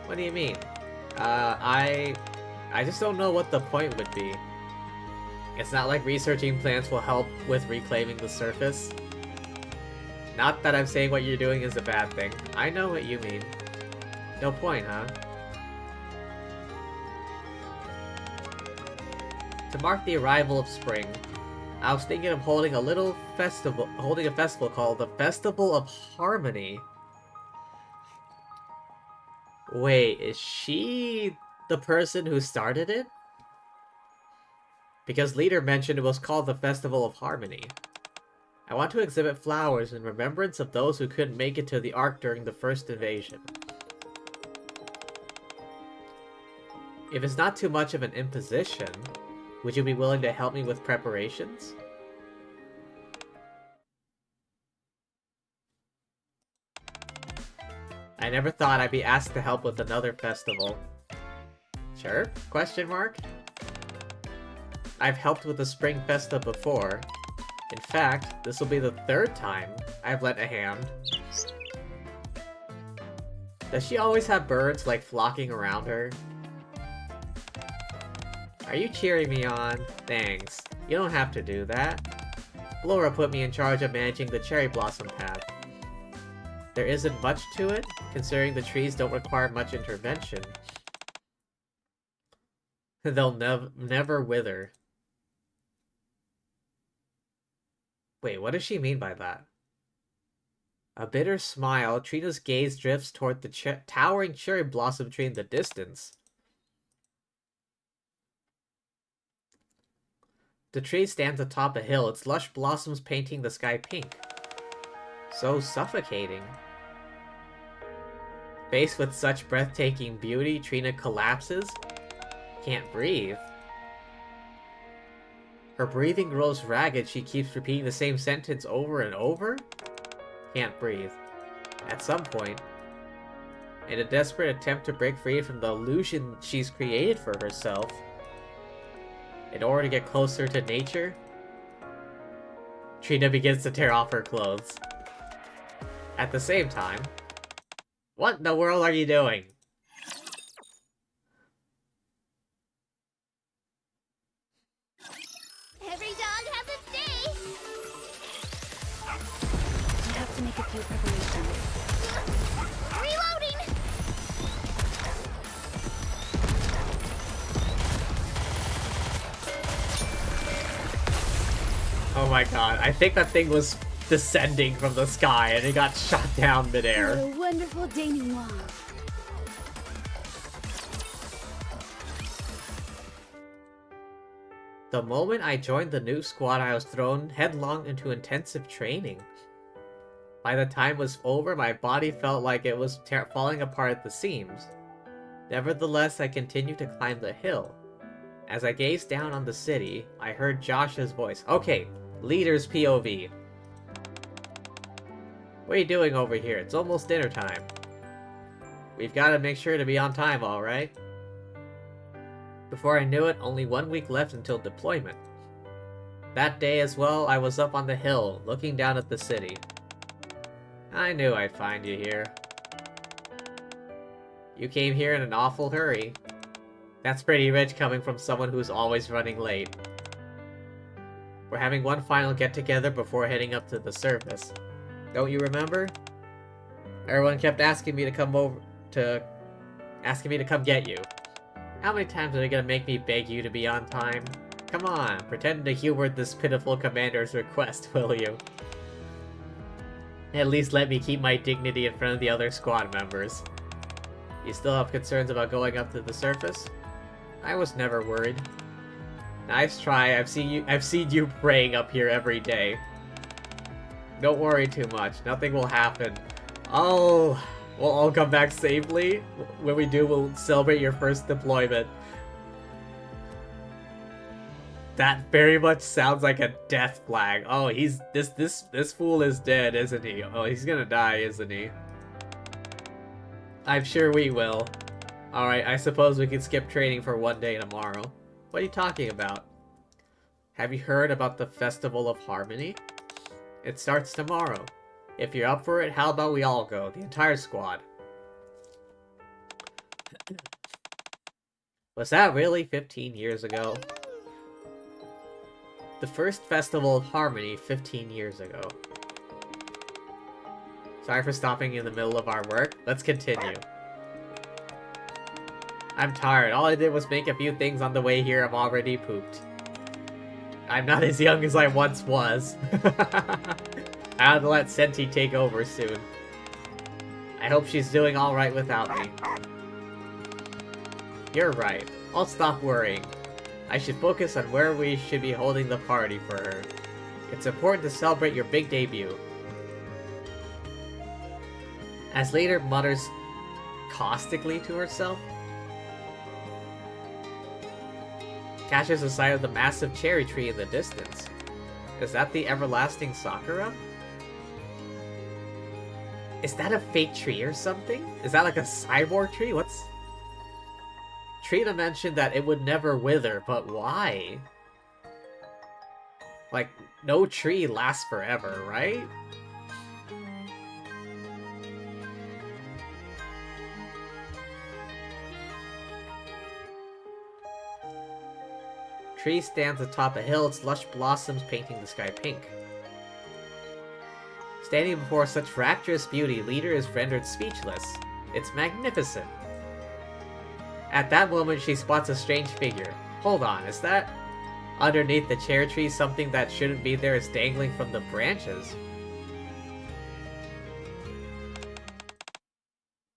S1: What do you mean? I just don't know what the point would be. It's not like researching plants will help with reclaiming the surface. Not that I'm saying what you're doing is a bad thing. I know what you mean. No point, huh? To mark the arrival of spring, I was thinking of holding a festival called the Festival of Harmony. Wait, is she the person who started it? Because Leader mentioned it was called the Festival of Harmony. I want to exhibit flowers in remembrance of those who couldn't make it to the Ark during the first invasion. If it's not too much of an imposition, would you be willing to help me with preparations? I never thought I'd be asked to help with another festival. Chirp? Question mark? I've helped with the Spring Festa before. In fact, this will be the 3rd time I've lent a hand. Does she always have birds, like, flocking around her? Are you cheering me on? Thanks. You don't have to do that. Laura put me in charge of managing the cherry blossom path. There isn't much to it, considering the trees don't require much intervention. They'll never wither. Wait, what does she mean by that? A bitter smile, Trina's gaze drifts toward the towering cherry blossom tree in the distance. The tree stands atop a hill, its lush blossoms painting the sky pink. So suffocating. Faced with such breathtaking beauty, Trina collapses. Can't breathe. Her breathing grows ragged, she keeps repeating the same sentence over and over. Can't breathe. At some point, in a desperate attempt to break free from the illusion she's created for herself, in order to get closer to nature, Trina begins to tear off her clothes. At the same time, what in the world are you doing?
S2: Every dog has its day.
S3: I have to make a few preparations.
S2: Reloading.
S1: Oh my god, I think that thing was descending from the sky and it got shot down midair.
S3: What a wonderful denouement.
S1: The moment I joined the new squad, I was thrown headlong into intensive training. By the time it was over, my body felt like it was falling apart at the seams. Nevertheless, I continued to climb the hill. As I gazed down on the city, I heard Josh's voice. Okay, leader's POV. What are you doing over here? It's almost dinner time. We've got to make sure to be on time, alright? Before I knew it, only 1 week left until deployment. That day as well, I was up on the hill, looking down at the city. I knew I'd find you here. You came here in an awful hurry. That's pretty rich coming from someone who's always running late. We're having one final get-together before heading up to the surface. Don't you remember? Everyone kept asking me to come get you. How many times are they gonna make me beg you to be on time? Come on, pretend to humor this pitiful commander's request, will you? At least let me keep my dignity in front of the other squad members. You still have concerns about going up to the surface? I was never worried. Nice try, I've seen you praying up here every day. Don't worry too much, nothing will happen. Oh, we'll all come back safely? When we do, we'll celebrate your first deployment. That very much sounds like a death flag. Oh, this fool is dead, isn't he? Oh, he's gonna die, isn't he? I'm sure we will. Alright, I suppose we can skip training for one day tomorrow. What are you talking about? Have you heard about the Festival of Harmony? It starts tomorrow. If you're up for it, how about we all go? The entire squad. Was that really 15 years ago? The first Festival of Harmony 15 years ago. Sorry for stopping in the middle of our work. Let's continue. I'm tired. All I did was make a few things on the way here. I'm already pooped. I'm not as young as I once was. I have to let Senti take over soon. I hope she's doing alright without me. You're right. I'll stop worrying. I should focus on where we should be holding the party for her. It's important to celebrate your big debut. As leader mutters caustically to herself, catches a sight of the massive cherry tree in the distance. Is that the everlasting Sakura? Is that a fake tree or something? Is that like a cyborg tree? What's... Trina mentioned that it would never wither, but why? Like, no tree lasts forever, right? Tree stands atop a hill, its lush blossoms painting the sky pink. Standing before such rapturous beauty, Leader is rendered speechless. It's magnificent. At that moment, she spots a strange figure. Hold on, is that... Underneath the cherry tree, something that shouldn't be there is dangling from the branches.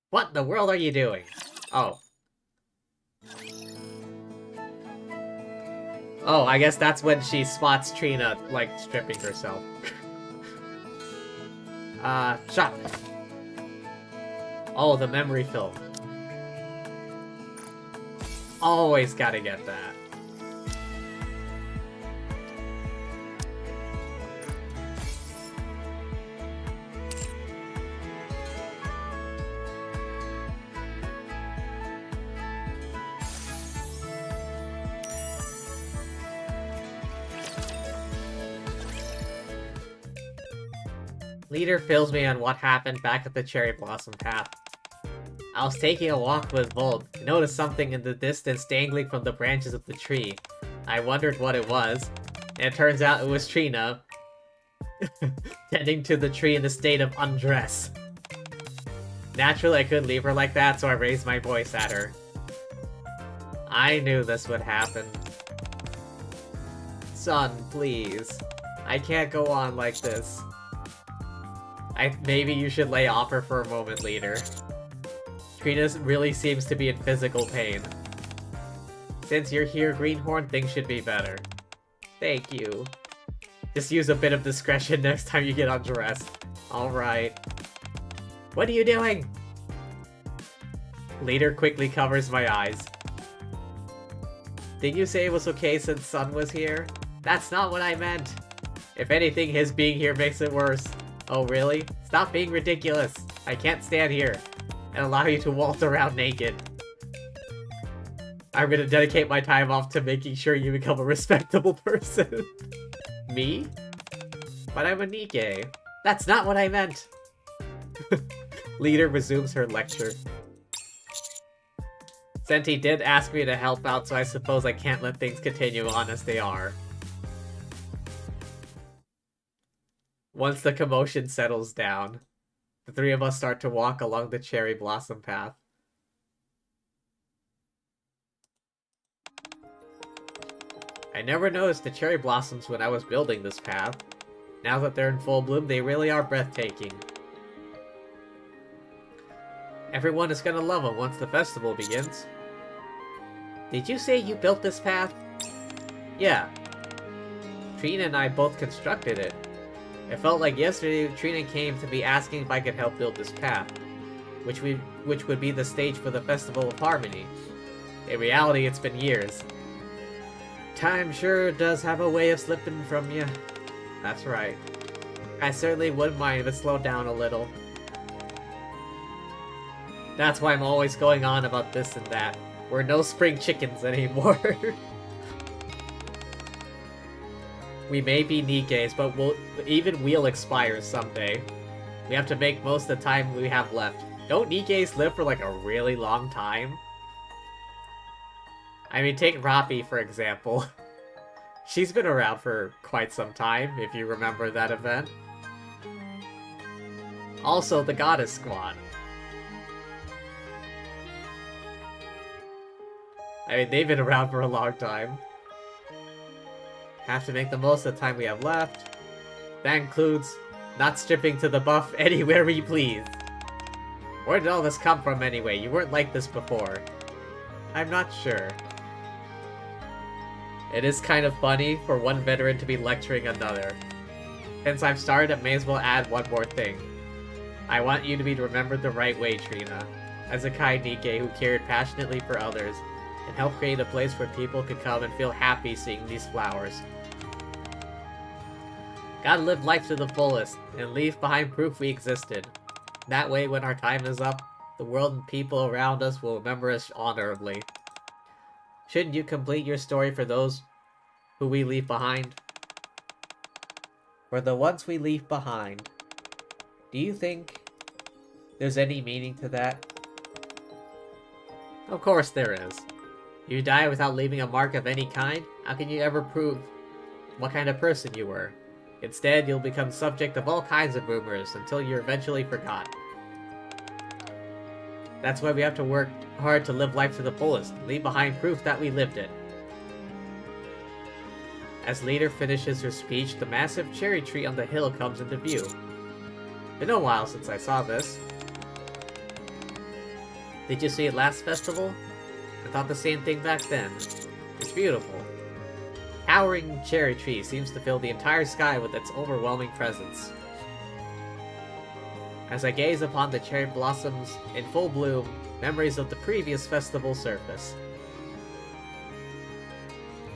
S1: What in the world are you doing? Oh. Oh, I guess that's when she spots Trina, like, stripping herself. Shot. Oh, the memory film. Always gotta get that. Leader fills me on what happened back at the Cherry Blossom Path. I was taking a walk with Volt, and noticed something in the distance dangling from the branches of the tree. I wondered what it was, and it turns out it was Trina, tending to the tree in a state of undress. Naturally, I couldn't leave her like that, so I raised my voice at her. I knew this would happen. Son, please. I can't go on like this. Maybe you should lay off her for a moment, Leader. Trina really seems to be in physical pain. Since you're here, Greenhorn, things should be better. Thank you. Just use a bit of discretion next time you get undressed. Alright. What are you doing? Leader quickly covers my eyes. Did you say it was okay since Sun was here? That's not what I meant. If anything, his being here makes it worse. Oh, really? Stop being ridiculous. I can't stand here and allow you to waltz around naked. I'm gonna dedicate my time off to making sure you become a respectable person. Me? But I'm a Nikke. That's not what I meant. Leader resumes her lecture. Senti did ask me to help out, so I suppose I can't let things continue on as they are. Once the commotion settles down, the three of us start to walk along the cherry blossom path. I never noticed the cherry blossoms when I was building this path. Now that they're in full bloom, they really are breathtaking. Everyone is gonna love them once the festival begins. Did you say you built this path? Yeah. Trina and I both constructed it. It felt like yesterday Trina came to me asking if I could help build this path, which would be the stage for the Festival of Harmony. In reality, it's been years. Time sure does have a way of slipping from you. That's right. I certainly wouldn't mind if it slowed down a little. That's why I'm always going on about this and that. We're no spring chickens anymore. We may be Nikkes, but we'll expire someday. We have to make most of the time we have left. Don't Nikkes live for like a really long time? I mean, take Rapi for example. She's been around for quite some time, if you remember that event. Also, the Goddess Squad. I mean, they've been around for a long time. Have to make the most of the time we have left. That includes not stripping to the buff anywhere we please. Where did all this come from anyway? You weren't like this before. I'm not sure. It is kind of funny for one veteran to be lecturing another. Since I've started, I may as well add one more thing. I want you to be remembered the right way, Trina. As a kind Nikke who cared passionately for others, and helped create a place where people could come and feel happy seeing these flowers. Gotta live life to the fullest, and leave behind proof we existed. That way, when our time is up, the world and people around us will remember us honorably. Shouldn't you complete your story for those who we leave behind? For the ones we leave behind, do you think there's any meaning to that? Of course there is. You die without leaving a mark of any kind? How can you ever prove what kind of person you were? Instead, you'll become subject of all kinds of rumors until you're eventually forgotten. That's why we have to work hard to live life to the fullest, leave behind proof that we lived it. As leader finishes her speech, the massive cherry tree on the hill comes into view. Been a while since I saw this. Did you see it last festival? I thought the same thing back then. It's beautiful. Towering cherry tree seems to fill the entire sky with its overwhelming presence. As I gaze upon the cherry blossoms in full bloom, memories of the previous festival surface.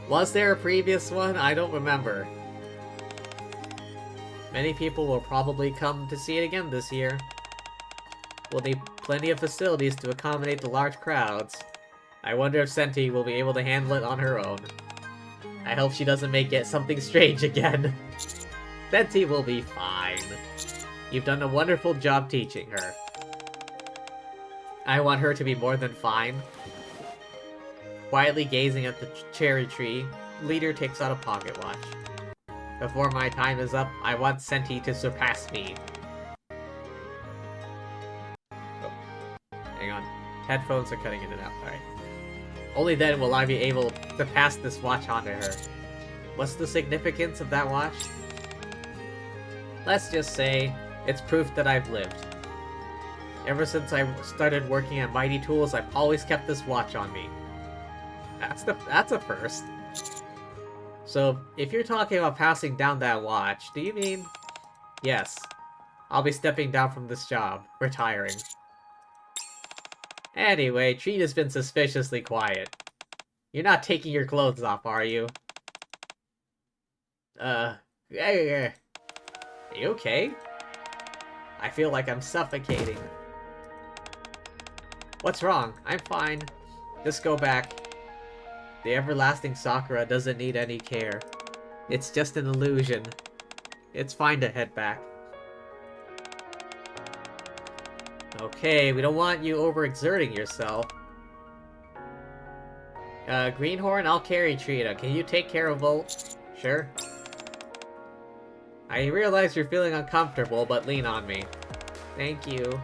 S1: Was there a previous one? I don't remember. Many people will probably come to see it again this year. We'll need plenty of facilities to accommodate the large crowds. I wonder if Senti will be able to handle it on her own. I hope she doesn't make it something strange again. Senti will be fine. You've done a wonderful job teaching her. I want her to be more than fine. Quietly gazing at the cherry tree, leader takes out a pocket watch. Before my time is up, I want Senti to surpass me. Oh, hang on. Headphones are cutting in and out. Alright. Only then will I be able to pass this watch on to her. What's the significance of that watch? Let's just say, it's proof that I've lived. Ever since I started working at Mighty Tools, I've always kept this watch on me. That's a first. So, if you're talking about passing down that watch, do you mean... Yes. I'll be stepping down from this job. Retiring. Anyway, Trina's been suspiciously quiet. You're not taking your clothes off, are you? Are you okay? I feel like I'm suffocating. What's wrong? I'm fine. Just go back. The everlasting Sakura doesn't need any care. It's just an illusion. It's fine to head back. Okay, we don't want you overexerting yourself. Greenhorn, I'll carry Trina. Can you take care of Volt? Sure. I realize you're feeling uncomfortable, but lean on me. Thank you.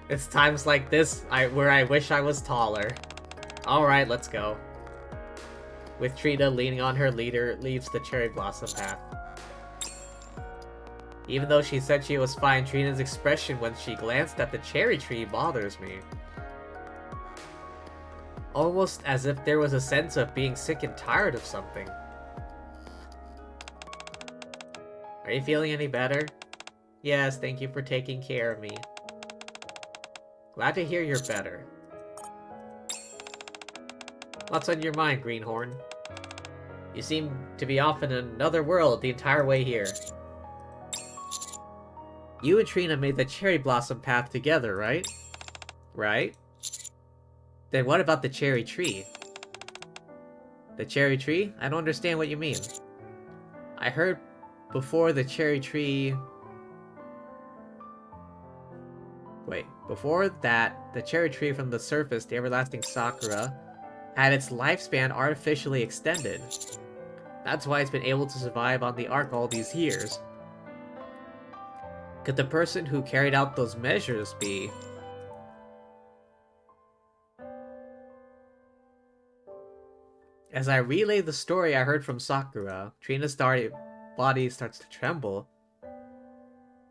S1: It's times like this where I wish I was taller. Alright, let's go. With Trina leaning on her leader, leaves the cherry blossom path. Even though she said she was fine, Trina's expression when she glanced at the cherry tree bothers me. Almost as if there was a sense of being sick and tired of something. Are you feeling any better? Yes, thank you for taking care of me. Glad to hear you're better. What's on your mind, Greenhorn? You seem to be off in another world the entire way here. You and Trina made the cherry blossom path together, right? Right? Then what about the cherry tree? The cherry tree? I don't understand what you mean. I heard before the cherry tree... Wait, before that, the cherry tree from the surface, the everlasting Sakura, had its lifespan artificially extended. That's why it's been able to survive on the Ark all these years. Could the person who carried out those measures be... As I relay the story I heard from Sakura, Trina's body starts to tremble.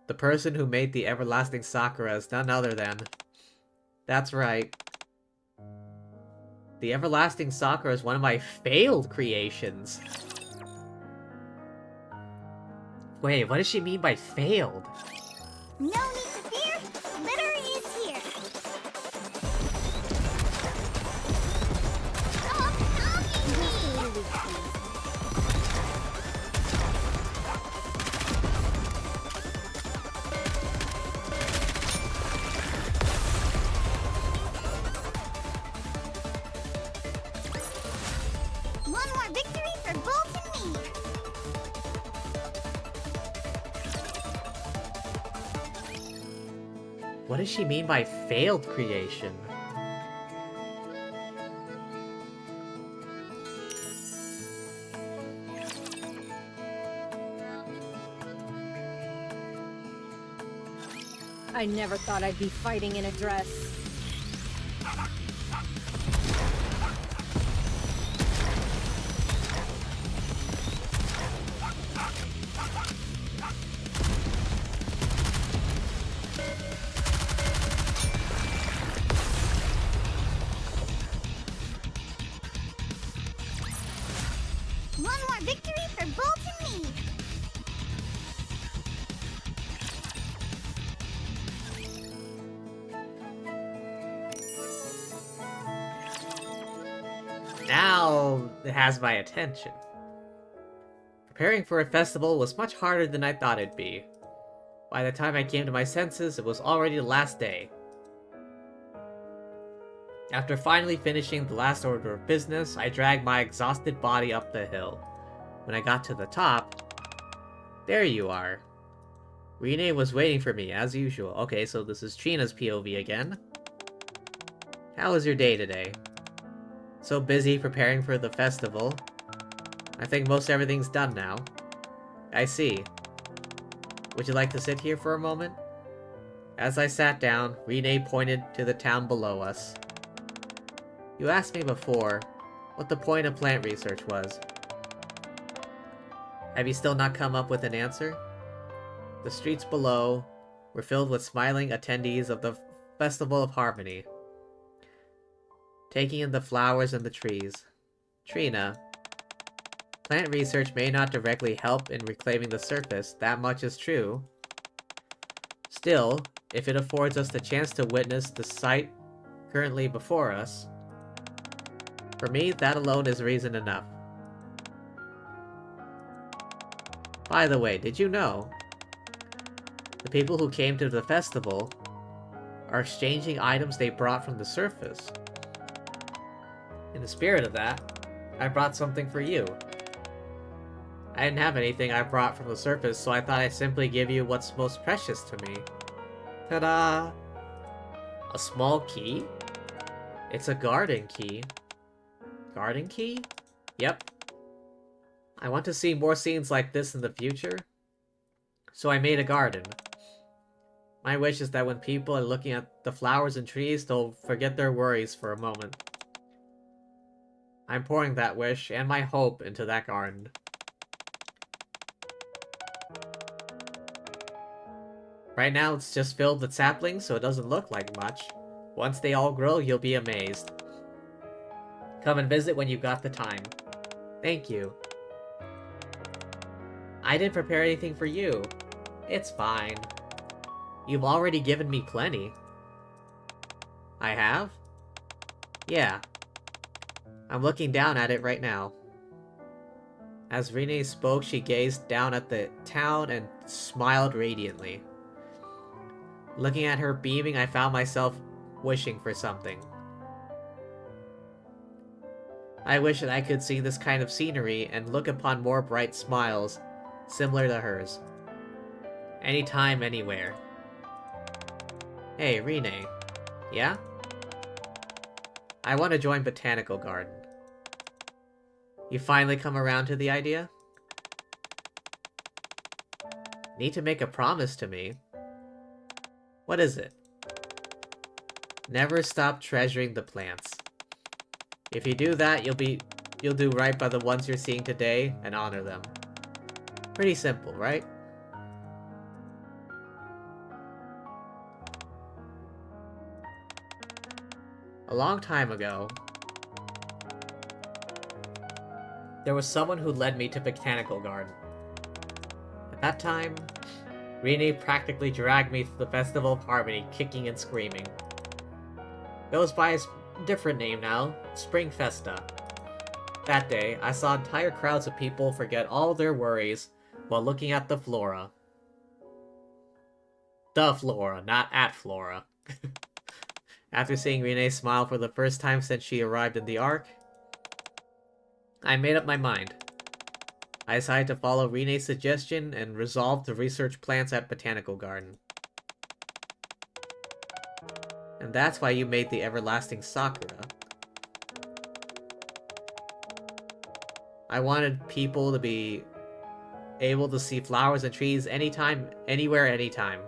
S1: The person who made the everlasting Sakura is none other than... That's right. The everlasting Sakura is one of my failed creations. Wait, what does she mean by failed?
S2: No need to fear. Litter is here. Stop hugging me.
S1: What does she mean by failed creation?
S3: I never thought I'd be fighting in a dress.
S2: One more victory for Bolt and me!
S1: Now it has my attention. Preparing for a festival was much harder than I thought it'd be. By the time I came to my senses, it was already the last day. After finally finishing the last order of business, I dragged my exhausted body up the hill. When I got to the top, there you are. Rene was waiting for me, as usual. Okay, so this is Trina's POV again. How was your day today? So busy preparing for the festival. I think most everything's done now. I see. Would you like to sit here for a moment? As I sat down, Rene pointed to the town below us. You asked me before what the point of plant research was. Have you still not come up with an answer? The streets below were filled with smiling attendees of the Festival of Harmony, taking in the flowers and the trees. Trina, plant research may not directly help in reclaiming the surface, that much is true. Still, if it affords us the chance to witness the sight currently before us, for me, that alone is reason enough. By the way, did you know? The people who came to the festival are exchanging items they brought from the surface. In the spirit of that, I brought something for you. I didn't have anything I brought from the surface, so I thought I'd simply give you what's most precious to me. Ta-da! A small key? It's a garden key. Garden key? Yep. I want to see more scenes like this in the future, so I made a garden. My wish is that when people are looking at the flowers and trees, they'll forget their worries for a moment. I'm pouring that wish and my hope into that garden. Right now it's just filled with saplings, so it doesn't look like much. Once they all grow, you'll be amazed. Come and visit when you've got the time. Thank you. I didn't prepare anything for you. It's fine. You've already given me plenty. I have? Yeah. I'm looking down at it right now. As Rene spoke, she gazed down at the town and smiled radiantly. Looking at her beaming, I found myself wishing for something. I wish that I could see this kind of scenery and look upon more bright smiles similar to hers. Anytime, anywhere. Hey, Rene. Yeah? I want to join Botanical Garden. You finally come around to the idea? Need to make a promise to me. What is it? Never stop treasuring the plants. If you do that, you'll do right by the ones you're seeing today and honor them. Pretty simple, right? A long time ago, there was someone who led me to Botanical Garden. At that time, Rene practically dragged me to the Festival of Harmony, kicking and screaming. It goes by a different name now, Spring Festa. That day, I saw entire crowds of people forget all their worries while looking at the flora. The flora, not at flora. After seeing Rene smile for the first time since she arrived in the Ark, I made up my mind. I decided to follow Rene's suggestion and resolved to research plants at Botanical Garden. And that's why you made the everlasting Sakura. I wanted people to be able to see flowers and trees anytime, anywhere, anytime.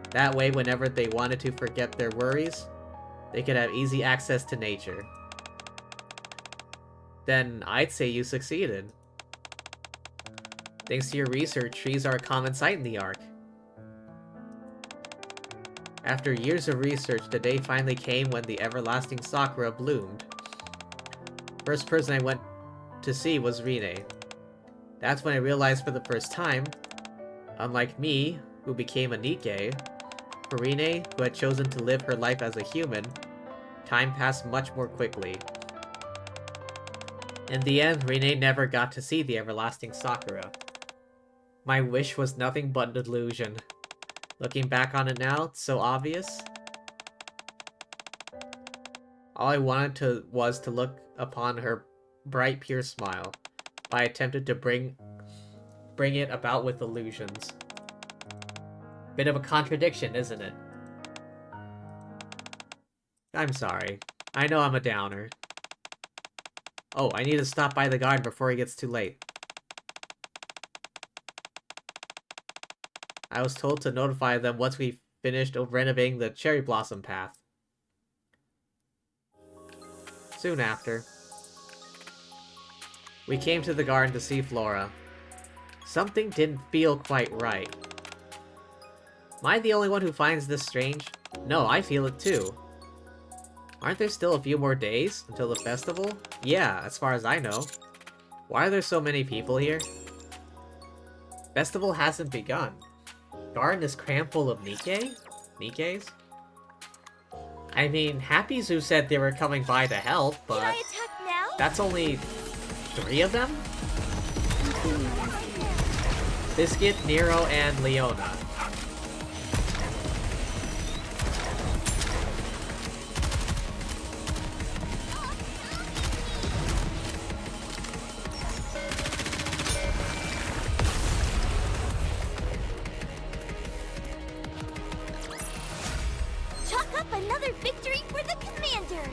S1: That way, whenever they wanted to forget their worries, they could have easy access to nature. Then I'd say you succeeded. Thanks to your research, trees are a common sight in the Ark. After years of research, the day finally came when the everlasting Sakura bloomed. First person I went to see was Rine. That's when I realized for the first time, unlike me, who became a Nikke, for Rine, who had chosen to live her life as a human, time passed much more quickly. In the end, Rine never got to see the everlasting Sakura. My wish was nothing but an illusion. Looking back on it now, it's so obvious. All I wanted was to look upon her bright, pure smile, but I attempted to bring it about with illusions. Bit of a contradiction, isn't it? I'm sorry. I know I'm a downer. Oh, I need to stop by the garden before it gets too late. I was told to notify them once we finished renovating the cherry blossom path. Soon after, we came to the garden to see Flora. Something didn't feel quite right. Am I the only one who finds this strange? No, I feel it too. Aren't there still a few more days until the festival? Yeah, as far as I know. Why are there so many people here? Festival hasn't begun. Garden is crammed full of Nikkes? I mean, Happy Zoo said they were coming by to help, but
S2: Can I attack now?
S1: that's only 3 of them? Biscuit, Nero, and Leona.
S2: Chalk up another victory for the commander!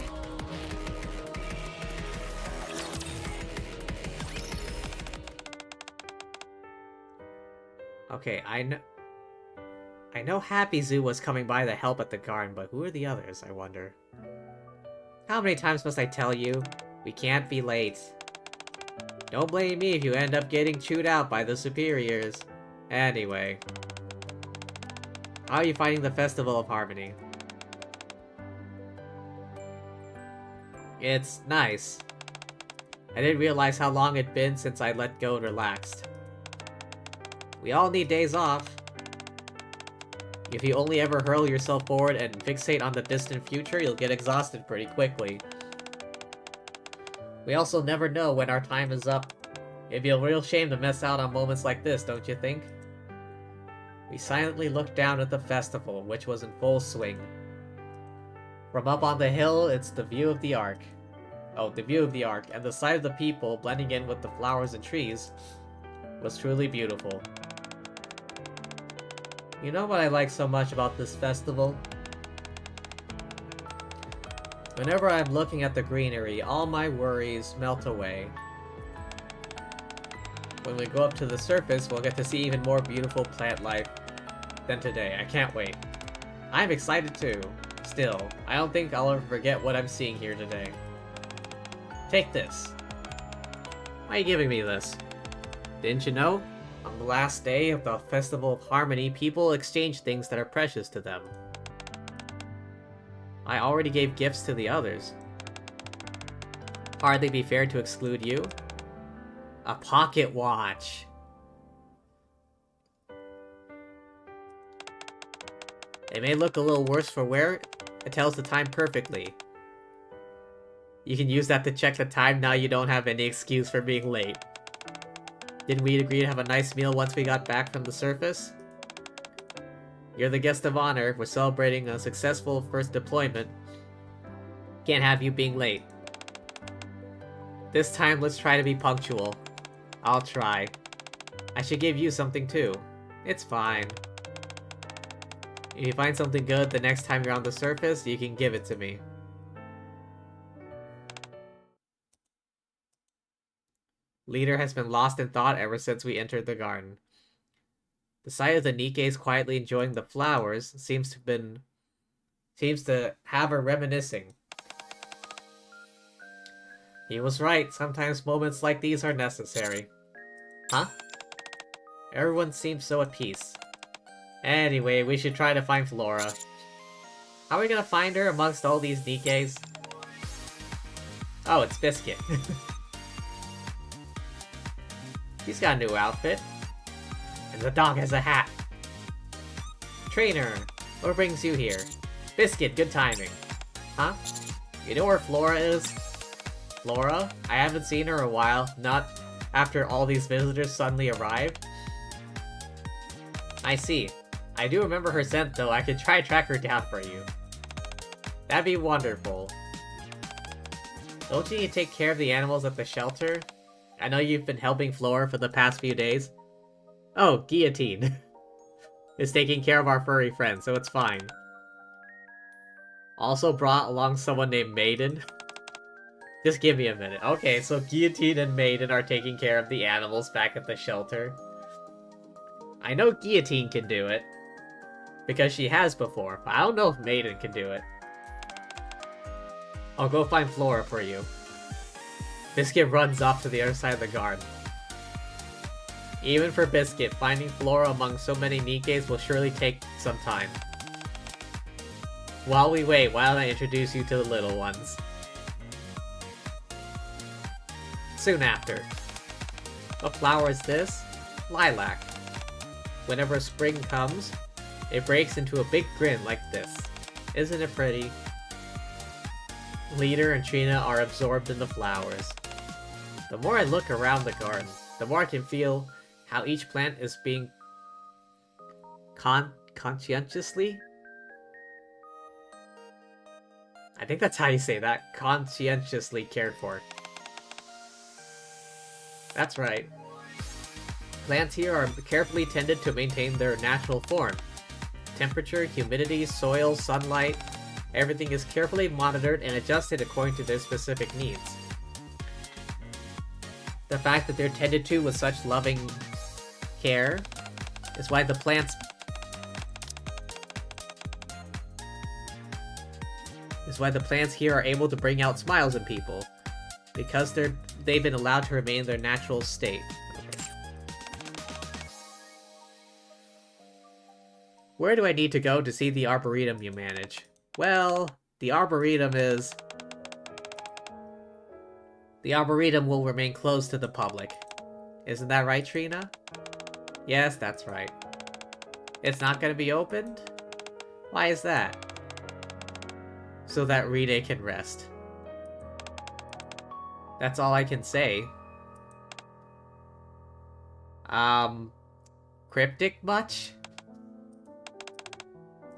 S1: Okay, I know Happy Zoo was coming by to help at the garden, but who are the others, I wonder? How many times must I tell you? We can't be late. Don't blame me if you end up getting chewed out by the superiors. Anyway. How are you finding the Festival of Harmony? It's nice. I didn't realize how long it'd been since I let go and relaxed. We all need days off. If you only ever hurl yourself forward and fixate on the distant future, you'll get exhausted pretty quickly. We also never know when our time is up. It'd be a real shame to miss out on moments like this, don't you think? We silently looked down at the festival, which was in full swing. From up on the hill, it's the view of the Ark. Oh, the view of the Ark, and the sight of the people blending in with the flowers and trees was truly beautiful. You know what I like so much about this festival? Whenever I'm looking at the greenery, all my worries melt away. When we go up to the surface, we'll get to see even more beautiful plant life than today. I can't wait. I'm excited too. Still, I don't think I'll ever forget what I'm seeing here today. Take this. Why are you giving me this? Didn't you know? On the last day of the Festival of Harmony, people exchange things that are precious to them. I already gave gifts to the others. Hardly be fair to exclude you. A pocket watch. It may look a little worse for wear, it tells the time perfectly. You can use that to check the time now you don't have any excuse for being late. Didn't we agree to have a nice meal once we got back from the surface? You're the guest of honor. We're celebrating a successful first deployment. Can't have you being late. This time, let's try to be punctual. I'll try. I should give you something too. It's fine. If you find something good the next time you're on the surface, you can give it to me. Leader has been lost in thought ever since we entered the garden. The sight of the Nikkes quietly enjoying the flowers seems to have her reminiscing. He was right, sometimes moments like these are necessary. Huh? Everyone seems so at peace. Anyway, we should try to find Flora. How are we gonna find her amongst all these Nikkes? Oh, it's Biscuit. He's got a new outfit. And the dog has a hat. Trainer, what brings you here? Biscuit, good timing. Huh? You know where Flora is? Flora? I haven't seen her in a while, not after all these visitors suddenly arrived. I see. I do remember her scent though, I could try track her down for you. That'd be wonderful. Don't you need to take care of the animals at the shelter? I know you've been helping Flora for the past few days. Oh, Guillotine is taking care of our furry friend, so it's fine. Also brought along someone named Maiden. Just give me a minute. Okay, so Guillotine and Maiden are taking care of the animals back at the shelter. I know Guillotine can do it, because she has before, but I don't know if Maiden can do it. I'll go find Flora for you. Biscuit runs off to the other side of the garden. Even for Biscuit, finding Flora among so many Nikkes will surely take some time. While we wait, why don't I introduce you to the little ones? Soon after. What flower is this? Lilac. Whenever spring comes, it breaks into a big grin like this. Isn't it pretty? Leader and Trina are absorbed in the flowers. The more I look around the garden, the more I can feel how each plant is being conscientiously? I think that's how you say that. Conscientiously cared for. That's right. Plants here are carefully tended to maintain their natural form. Temperature, humidity, soil, sunlight, everything is carefully monitored and adjusted according to their specific needs. The fact that they're tended to with such loving care is why the plants here are able to bring out smiles in people, because they've been allowed to remain in their natural state. Okay. Where do I need to go to see the arboretum you manage? Well, the arboretum will remain closed to the public. Isn't that right, Trina? Yes, that's right. It's not gonna be opened? Why is that? So that Rita can rest. That's all I can say. Cryptic much?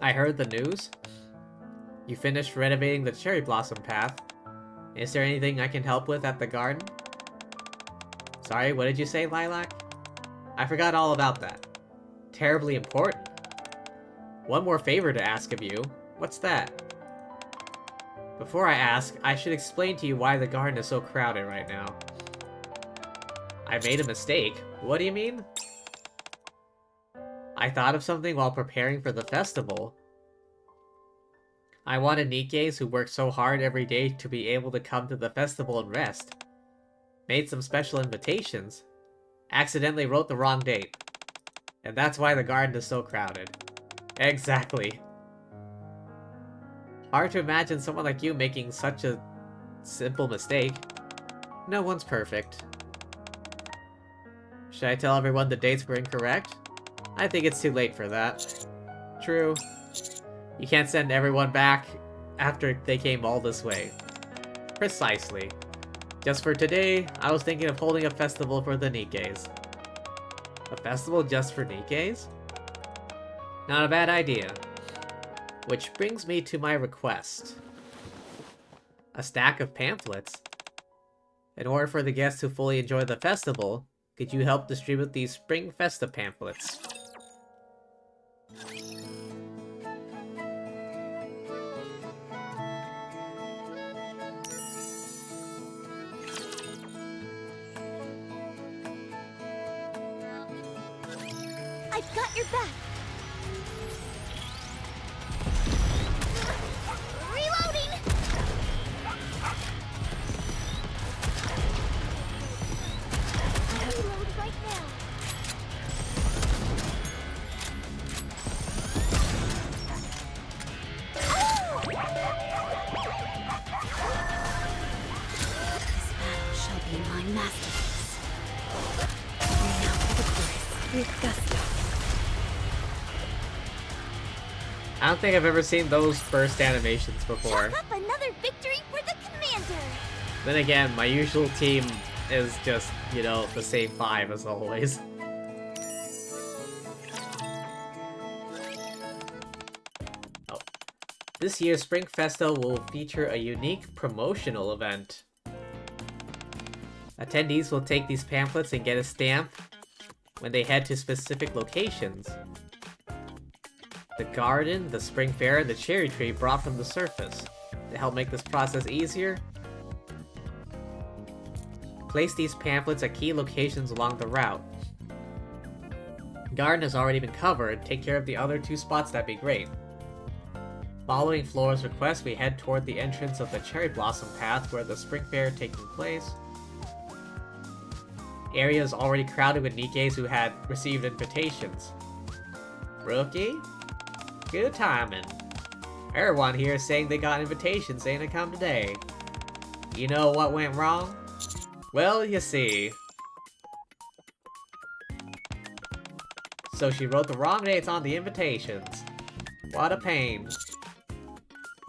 S1: I heard the news. You finished renovating the cherry blossom path. Is there anything I can help with at the garden? Sorry, what did you say, Lilac? I forgot all about that. Terribly important. One more favor to ask of you. What's that? Before I ask, I should explain to you why the garden is so crowded right now. I made a mistake. What do you mean? I thought of something while preparing for the festival. I wanted Nikkes who work so hard every day to be able to come to the festival and rest. Made some special invitations. Accidentally wrote the wrong date. And that's why the garden is so crowded. Exactly. Hard to imagine someone like you making such a simple mistake. No one's perfect. Should I tell everyone the dates were incorrect? I think it's too late for that. True. You can't send everyone back after they came all this way. Precisely. Just for today, I was thinking of holding a festival for the Nikkes. A festival just for Nikkes? Not a bad idea. Which brings me to my request. A stack of pamphlets. In order for the guests to fully enjoy the festival, could you help distribute these Spring Festa pamphlets?
S2: I've got your back. Reloading! Reload right now. This battle shall be my masterpiece. Now for the chorus with gusto.
S1: I don't think I've ever seen those burst animations before.
S2: Chalk up another victory for the commander.
S1: Then again, my usual team is just, you know, the same 5 as always. Oh. This year's Spring Festa will feature a unique promotional event. Attendees will take these pamphlets and get a stamp when they head to specific locations. The garden, the spring fair, and the cherry tree brought from the surface. To help make this process easier, place these pamphlets at key locations along the route. Garden has already been covered. Take care of the other 2 spots, that'd be great. Following Flora's request, we head toward the entrance of the cherry blossom path where the spring fair is taking place. The area is already crowded with Nikkes who had received invitations. Rookie? Good timing. Everyone here is saying they got invitations saying to come today. You know what went wrong? Well, you see. So she wrote the wrong dates on the invitations. What a pain. Is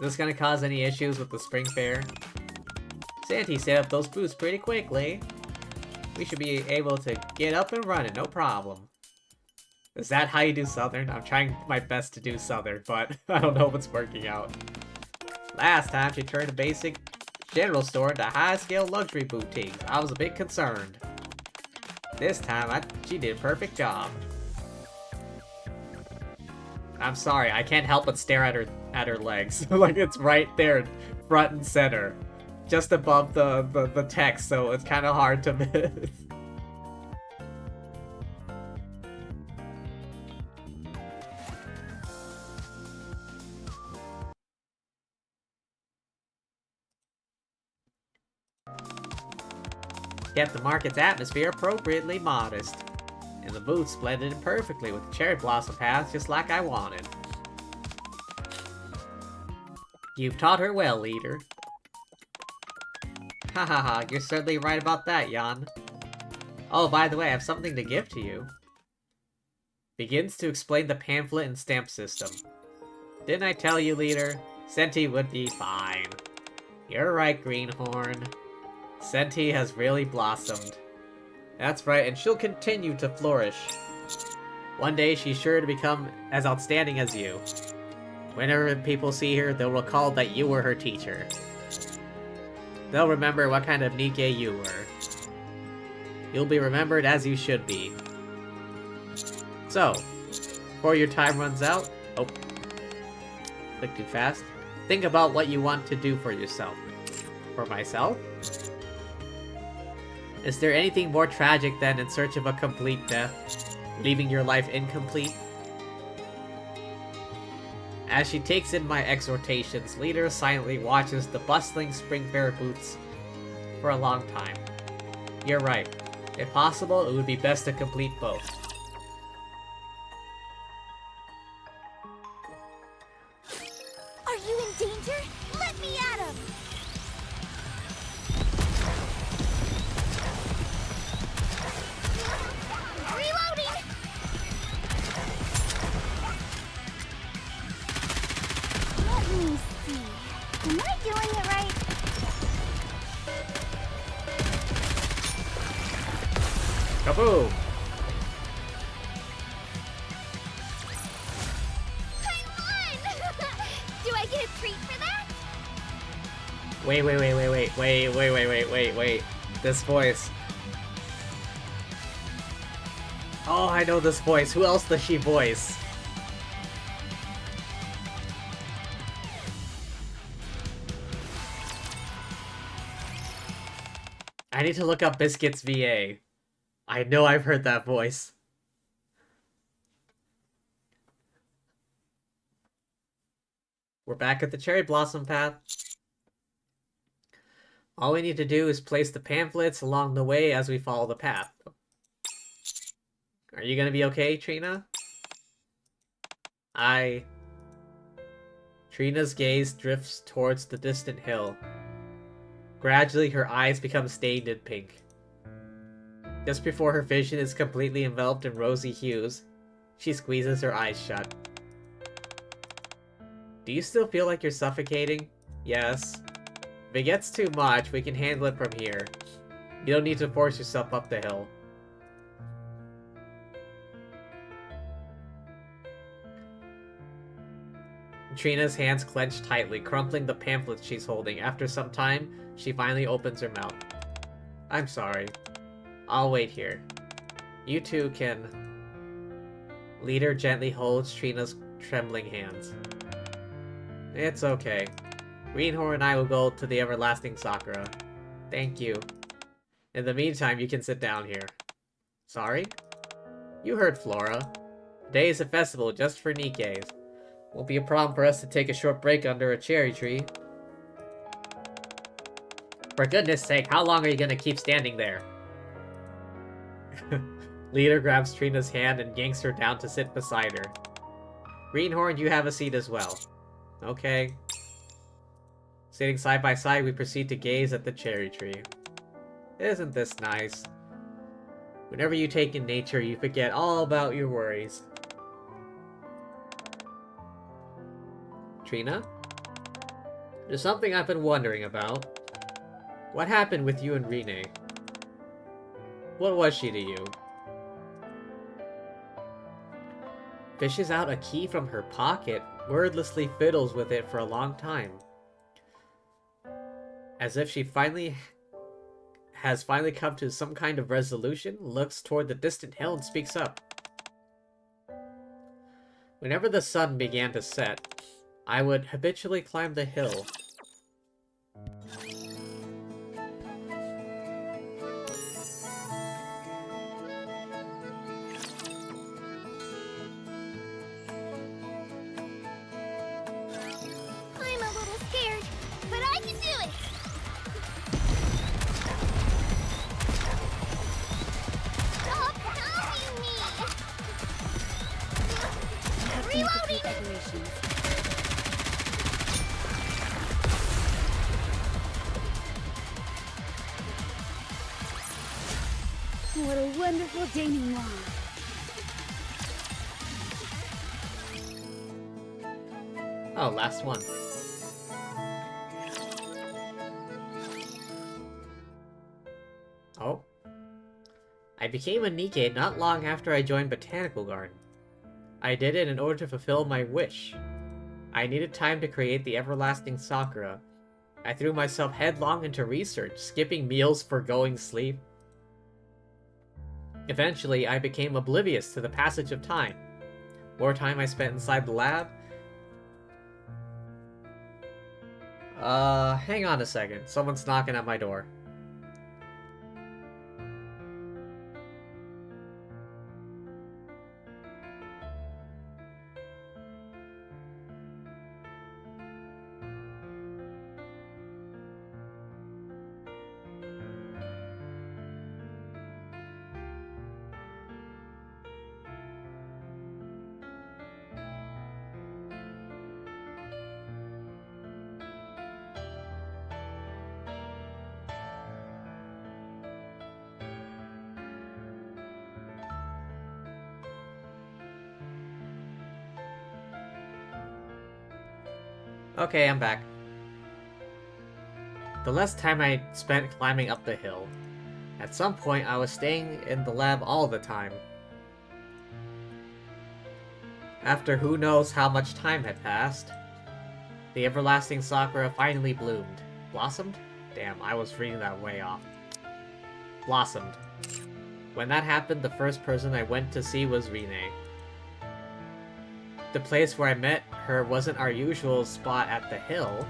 S1: this gonna cause any issues with the spring fair? Santi set up those booths pretty quickly. We should be able to get up and running, no problem. Is that how you do Southern? I'm trying my best to do Southern, but I don't know if it's working out. Last time she turned a basic general store into a high-scale luxury boutique. I was a bit concerned. This time, she did a perfect job. I'm sorry, I can't help but stare at her legs. Like, it's right there, front and center. Just above the text, so it's kind of hard to miss. Kept the market's atmosphere appropriately modest, and the booths blended in perfectly with the cherry blossom paths just like I wanted. You've taught her well, leader. Ha ha ha, you're certainly right about that, Jan. Oh, by the way, I have something to give to you. Begins to explain the pamphlet and stamp system. Didn't I tell you, leader? Senti would be fine. You're right, Greenhorn. Senti has really blossomed. That's right, and she'll continue to flourish. One day she's sure to become as outstanding as you. Whenever people see her, they'll recall that you were her teacher. They'll remember what kind of Nikke you were. You'll be remembered as you should be. So, before your time runs out... Oh. Click too fast. Think about what you want to do for yourself. For myself? Is there anything more tragic than in search of a complete death? Leaving your life incomplete? As she takes in my exhortations, Leader silently watches the bustling spring fair booths for a long time. You're right. If possible, it would be best to complete both.
S2: Are you in danger? Let me at him! Reloading! Let me see. Am I doing it right?
S1: Kaboom!
S2: I won! Do I get a treat for that?
S1: Wait. This voice. Oh, I know this voice. Who else does she voice? I need to look up Biscuit's VA. I know I've heard that voice. We're back at the Cherry Blossom path. All we need to do is place the pamphlets along the way as we follow the path. Are you gonna be okay, Trina? Trina's gaze drifts towards the distant hill. Gradually, her eyes become stained in pink. Just before her vision is completely enveloped in rosy hues, she squeezes her eyes shut. Do you still feel like you're suffocating? Yes. If it gets too much, we can handle it from here. You don't need to force yourself up the hill. Trina's hands clench tightly, crumpling the pamphlet she's holding. After some time, she finally opens her mouth. I'm sorry. I'll wait here. You two can... Leader gently holds Trina's trembling hands. It's okay. Greenhorn and I will go to the everlasting Sakura. Thank you. In the meantime, you can sit down here. Sorry? You heard Flora. Today is a festival just for Nikkes. Won't be a problem for us to take a short break under a cherry tree. For goodness sake, how long are you gonna keep standing there? Leader grabs Trina's hand and yanks her down to sit beside her. Greenhorn, you have a seat as well. Okay. Sitting side by side, we proceed to gaze at the cherry tree. Isn't this nice? Whenever you take in nature, you forget all about your worries. Trina? There's something I've been wondering about. What happened with you and Rene? What was she to you? Fishes out a key from her pocket, wordlessly fiddles with it for a long time. As if she has finally come to some kind of resolution, looks toward the distant hill and speaks up. Whenever the sun began to set, I would habitually climb the hill.
S2: I'm a little scared, but I can do it! Stop pounding me! Reloading!
S3: What a wonderful denouement.
S1: Oh, last one. Oh. I became a Nikke not long after I joined Botanical Garden. I did it in order to fulfill my wish. I needed time to create the everlasting Sakura. I threw myself headlong into research, skipping meals for going sleep. Eventually, I became oblivious to the passage of time. More time I spent inside the lab. Hang on a second. Someone's knocking at my door. Okay, I'm back. The less time I spent climbing up the hill. At some point, I was staying in the lab all the time. After who knows how much time had passed, the everlasting Sakura finally bloomed. Blossomed? Damn, I was reading that way off. Blossomed. When that happened, the first person I went to see was Rene. The place where I met her wasn't our usual spot at the hill.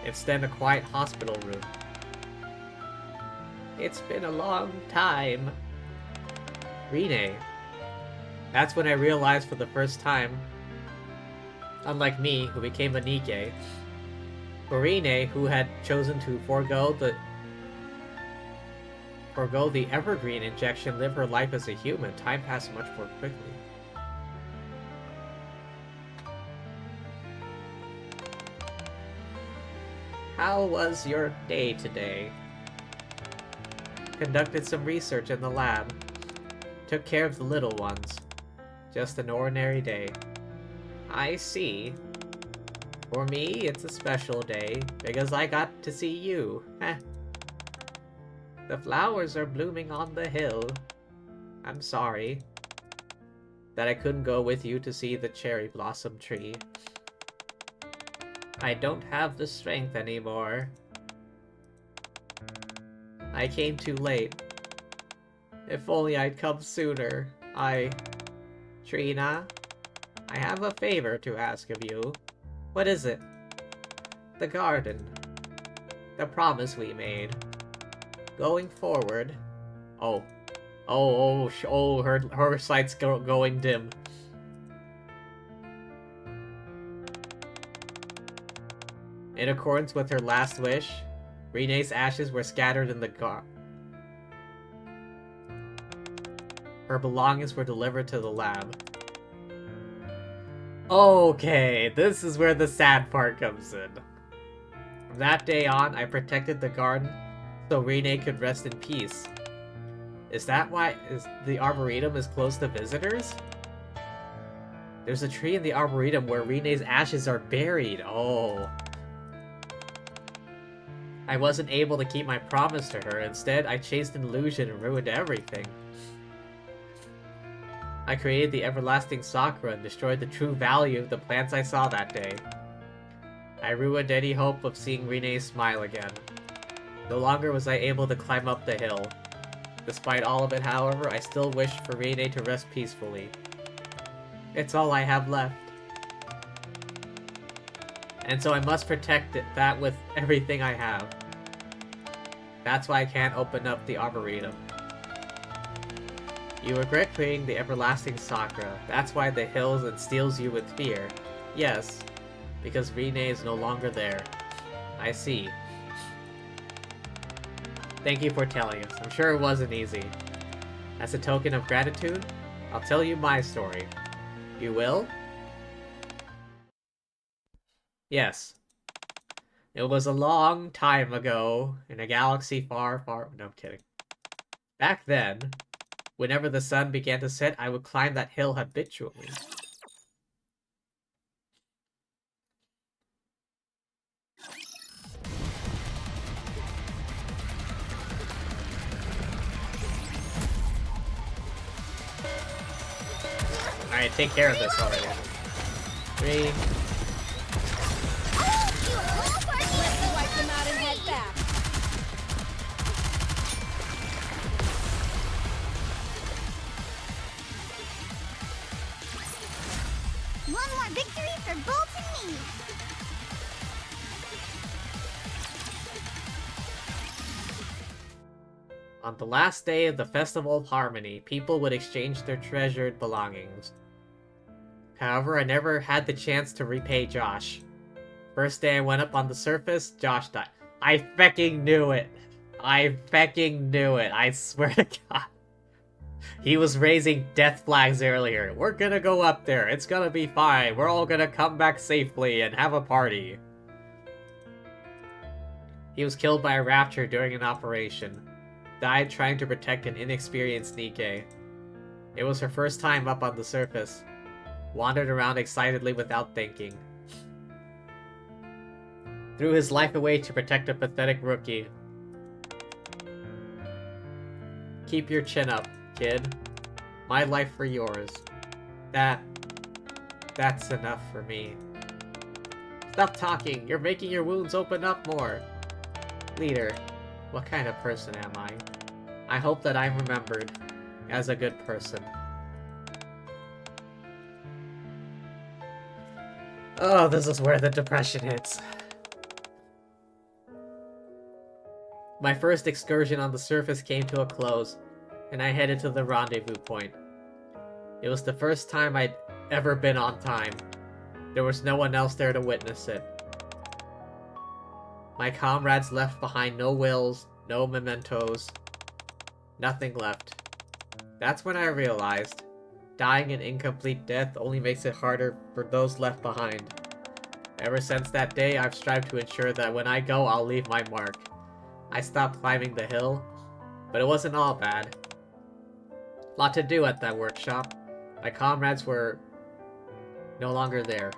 S1: Instead, a quiet hospital room. It's been a long time. Rene. That's when I realized for the first time Unlike me, who became a Nikke, for Rine, who had chosen to forego the evergreen injection, live her life as a human, time passed much more quickly. How was your day today? Conducted some research in the lab. Took care of the little ones. Just an ordinary day. I see. For me, it's a special day, because I got to see you. Heh. The flowers are blooming on the hill. I'm sorry that I couldn't go with you to see the cherry blossom tree. I don't have the strength anymore. I came too late. If only I'd come sooner. Trina, I have a favor to ask of you. What is it? The garden. The promise we made. Going forward. Her sight's going dim. In accordance with her last wish, Rine's ashes were scattered in the her belongings were delivered to the lab. Okay, this is where the sad part comes in. From that day on, I protected the garden so Rine could rest in peace. Is that why the Arboretum is closed to visitors? There's a tree in the Arboretum where Rine's ashes are buried. Oh. I wasn't able to keep my promise to her. Instead, I chased an illusion and ruined everything. I created the everlasting Sakura and destroyed the true value of the plants I saw that day. I ruined any hope of seeing Rine smile again. No longer was I able to climb up the hill. Despite all of it, however, I still wish for Rine to rest peacefully. It's all I have left. And so I must protect that with everything I have. That's why I can't open up the Arboretum. You regret creating the everlasting Sakura. That's why the hills instills you with fear. Yes, because Rine is no longer there. I see. Thank you for telling us. I'm sure it wasn't easy. As a token of gratitude, I'll tell you my story. You will? Yes. It was a long time ago, in a galaxy far, far... No, I'm kidding. Back then, whenever the sun began to set, I would climb that hill habitually. Alright, take care of this already. 3...
S3: Wipe them out and head back.
S2: One more victory for Bolt and me!
S1: On the last day of the Festival of Harmony, people would exchange their treasured belongings. However, I never had the chance to repay Josh. First day I went up on the surface, Josh died. I fecking knew it! I fecking knew it, I swear to God. He was raising death flags earlier. We're gonna go up there, it's gonna be fine, we're all gonna come back safely and have a party. He was killed by a rapture during an operation. Died trying to protect an inexperienced Nikke. It was her first time up on the surface. Wandered around excitedly without thinking. Threw his life away to protect a pathetic rookie. Keep your chin up, kid. My life for yours. That's enough for me. Stop talking, you're making your wounds open up more. Leader, what kind of person am I? I hope that I'm remembered as a good person. Oh, this is where the depression hits. My first excursion on the surface came to a close, and I headed to the rendezvous point. It was the first time I'd ever been on time. There was no one else there to witness it. My comrades left behind no wills, no mementos, nothing left. That's when I realized, dying an incomplete death only makes it harder for those left behind. Ever since that day, I've strived to ensure that when I go, I'll leave my mark. I stopped climbing the hill, but it wasn't all bad. Lot to do at that workshop. My comrades were no longer there.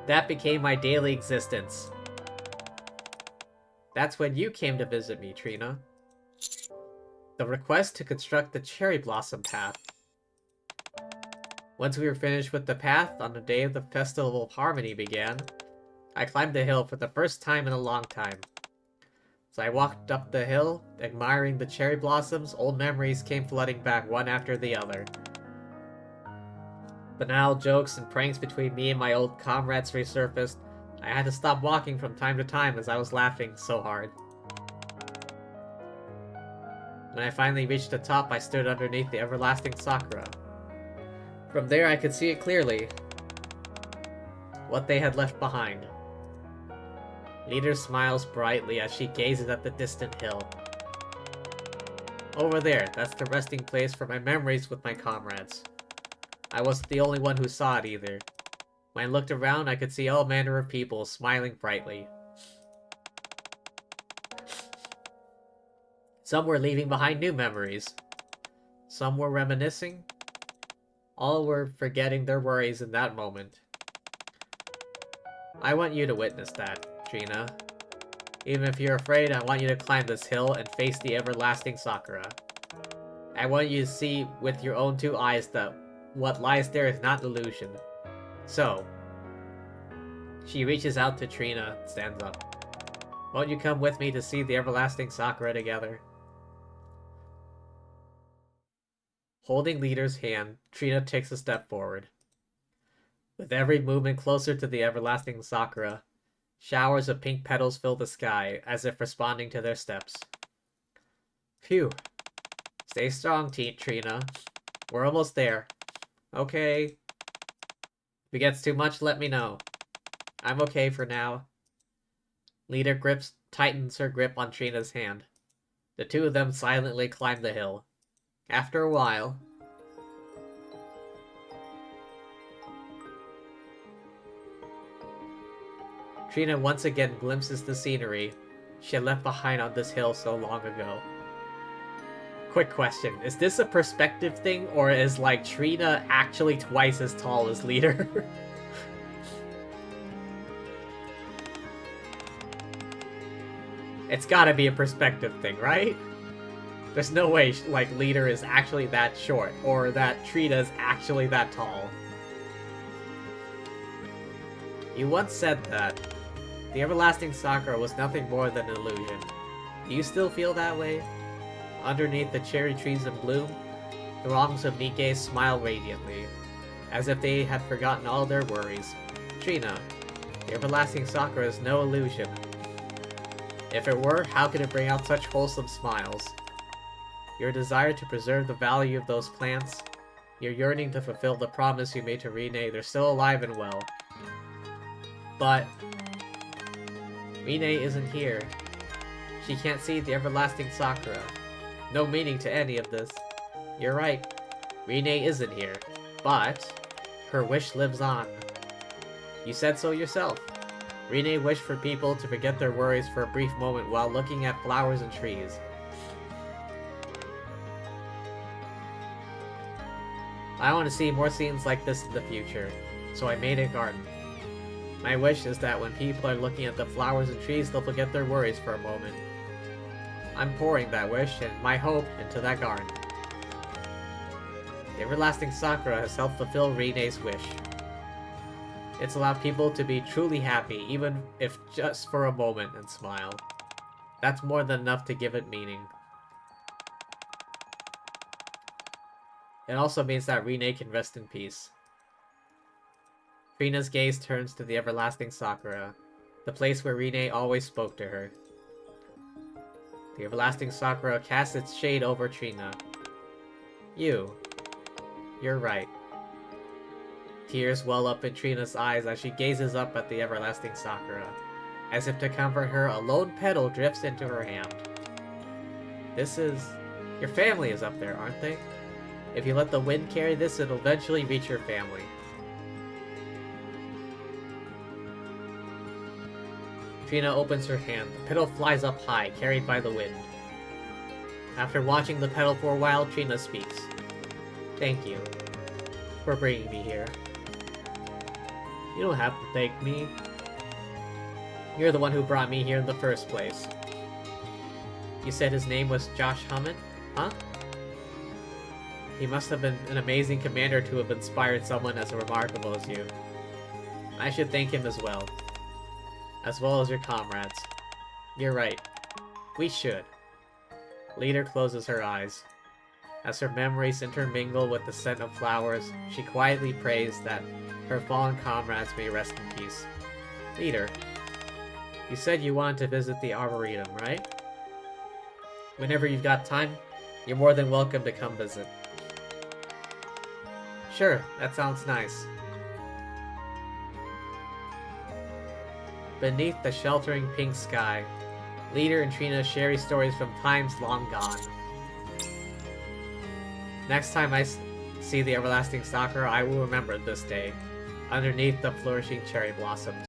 S1: That became my daily existence. That's when you came to visit me, Trina. The request to construct the cherry blossom path. Once we were finished with the path, on the day of the Festival of Harmony began, I climbed the hill for the first time in a long time. As I walked up the hill, admiring the cherry blossoms, old memories came flooding back one after the other. Banal jokes and pranks between me and my old comrades resurfaced. I had to stop walking from time to time as I was laughing so hard. When I finally reached the top, I stood underneath the everlasting sakura. From there I could see it clearly. What they had left behind. Leader smiles brightly as she gazes at the distant hill. Over there, that's the resting place for my memories with my comrades. I wasn't the only one who saw it either. When I looked around, I could see all manner of people smiling brightly. Some were leaving behind new memories. Some were reminiscing. All were forgetting their worries in that moment. I want you to witness that, Trina. Even if you're afraid, I want you to climb this hill and face the everlasting Sakura. I want you to see with your own two eyes that what lies there is not illusion. So, she reaches out to Trina and stands up. Won't you come with me to see the everlasting Sakura together? Holding Leader's hand, Trina takes a step forward. With every movement closer to the everlasting Sakura, showers of pink petals fill the sky, as if responding to their steps. Phew. Stay strong, Trina. We're almost there. Okay. If it gets too much, let me know. I'm okay for now. Leader tightens her grip on Trina's hand. The two of them silently climb the hill. After a while, Trina once again glimpses the scenery she had left behind on this hill so long ago. Quick question, is this a perspective thing, or is, like, Trina actually twice as tall as Leader? It's gotta be a perspective thing, right? There's no way, like, Leader is actually that short, or that Trina is actually that tall. You once said that the everlasting Sakura was nothing more than an illusion. Do you still feel that way? Underneath the cherry trees in bloom, throngs of Nikke smile radiantly, as if they had forgotten all their worries. Trina, the everlasting Sakura is no illusion. If it were, how could it bring out such wholesome smiles? Your desire to preserve the value of those plants, your yearning to fulfill the promise you made to Rine, they're still alive and well. But Rine isn't here. She can't see the everlasting Sakura. No meaning to any of this. You're right. Rine isn't here. But her wish lives on. You said so yourself. Rine wished for people to forget their worries for a brief moment while looking at flowers and trees. I want to see more scenes like this in the future, so I made a garden. My wish is that when people are looking at the flowers and trees, they'll forget their worries for a moment. I'm pouring that wish and my hope into that garden. The everlasting Sakura has helped fulfill Rine's wish. It's allowed people to be truly happy, even if just for a moment, and smile. That's more than enough to give it meaning. It also means that Rine can rest in peace. Trina's gaze turns to the everlasting Sakura, the place where Rine always spoke to her. The everlasting Sakura casts its shade over Trina. You. You're right. Tears well up in Trina's eyes as she gazes up at the everlasting Sakura. As if to comfort her, a lone petal drifts into her hand. This is... Your family is up there, aren't they? If you let the wind carry this, it'll eventually reach your family. Trina opens her hand. The petal flies up high, carried by the wind. After watching the petal for a while, Trina speaks. Thank you for bringing me here. You don't have to thank me. You're the one who brought me here in the first place. You said his name was Josh Hammond, huh? He must have been an amazing commander to have inspired someone as remarkable as you. I should thank him as well as your comrades. You're right. We should. Leader closes her eyes. As her memories intermingle with the scent of flowers, she quietly prays that her fallen comrades may rest in peace. Leader, you said you wanted to visit the Arboretum, right? Whenever you've got time, you're more than welcome to come visit. Sure, that sounds nice. Beneath the sheltering pink sky, Leader and Trina share stories from times long gone. Next time I see the everlasting Sakura, I will remember this day, underneath the flourishing cherry blossoms.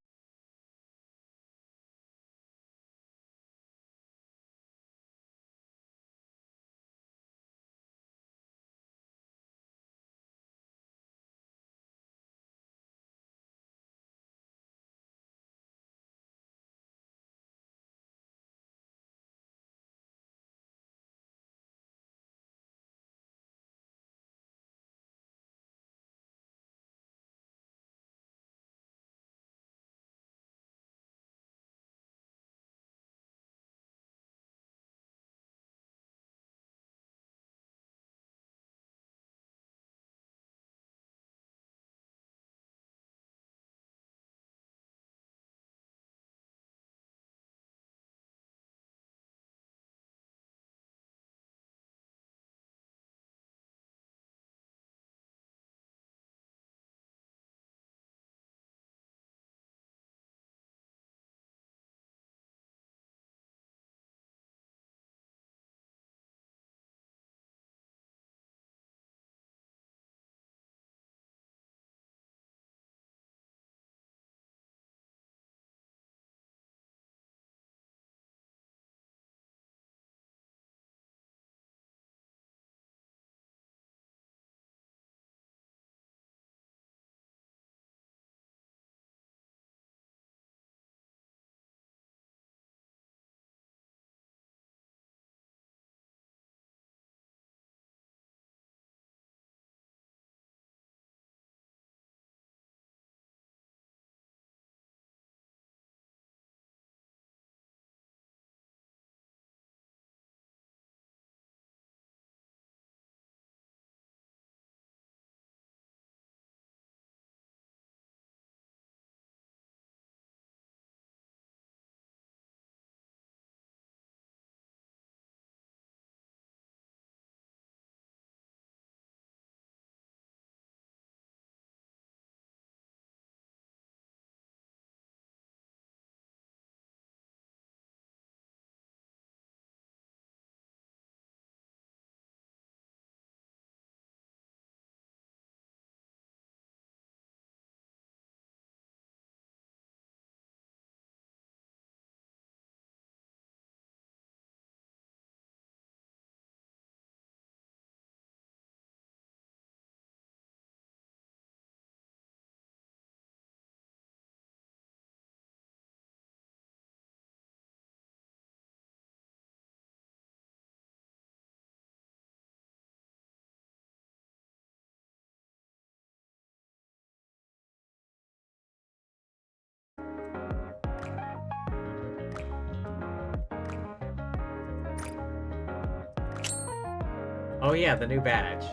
S1: Oh yeah, the new badge.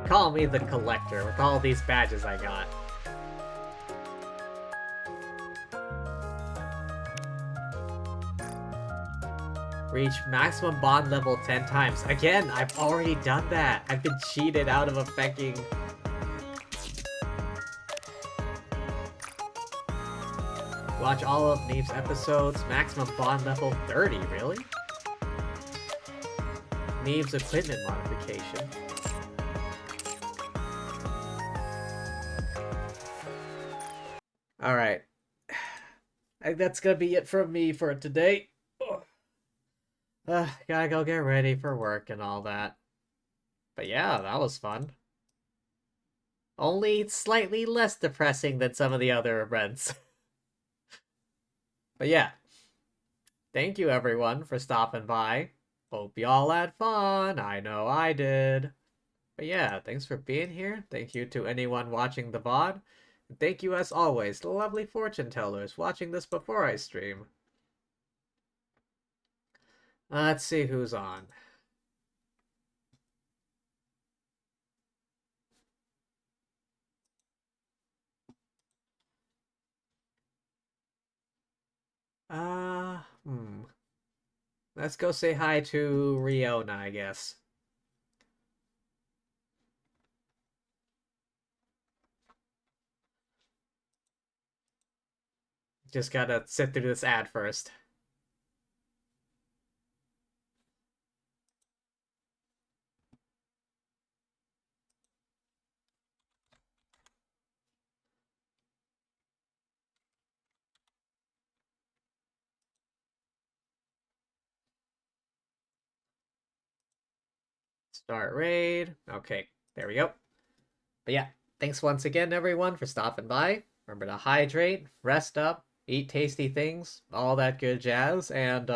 S1: Call me the collector with all these badges I got. Reach maximum bond level 10 times. Again, I've already done that. I've been cheated out of a fucking... Watch all of Neve's episodes. Maximum bond level 30, really? Neve's equipment modification. Alright. I think that's gonna be it from me for today. Gotta go get ready for work and all that. But yeah, that was fun. Only slightly less depressing than some of the other events. But yeah. Thank you everyone for stopping by. Hope y'all had fun. I know I did. But yeah, thanks for being here. Thank you to anyone watching the VOD. And thank you as always to lovely fortune tellers watching this before I stream. Let's see who's on. Hmm. Let's go say hi to Riona, I guess. Just gotta sit through this ad first. Start raid. Okay, there we go. But yeah, thanks once again, everyone, for stopping by. Remember to hydrate, rest up, eat tasty things, all that good jazz, and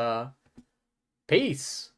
S1: peace!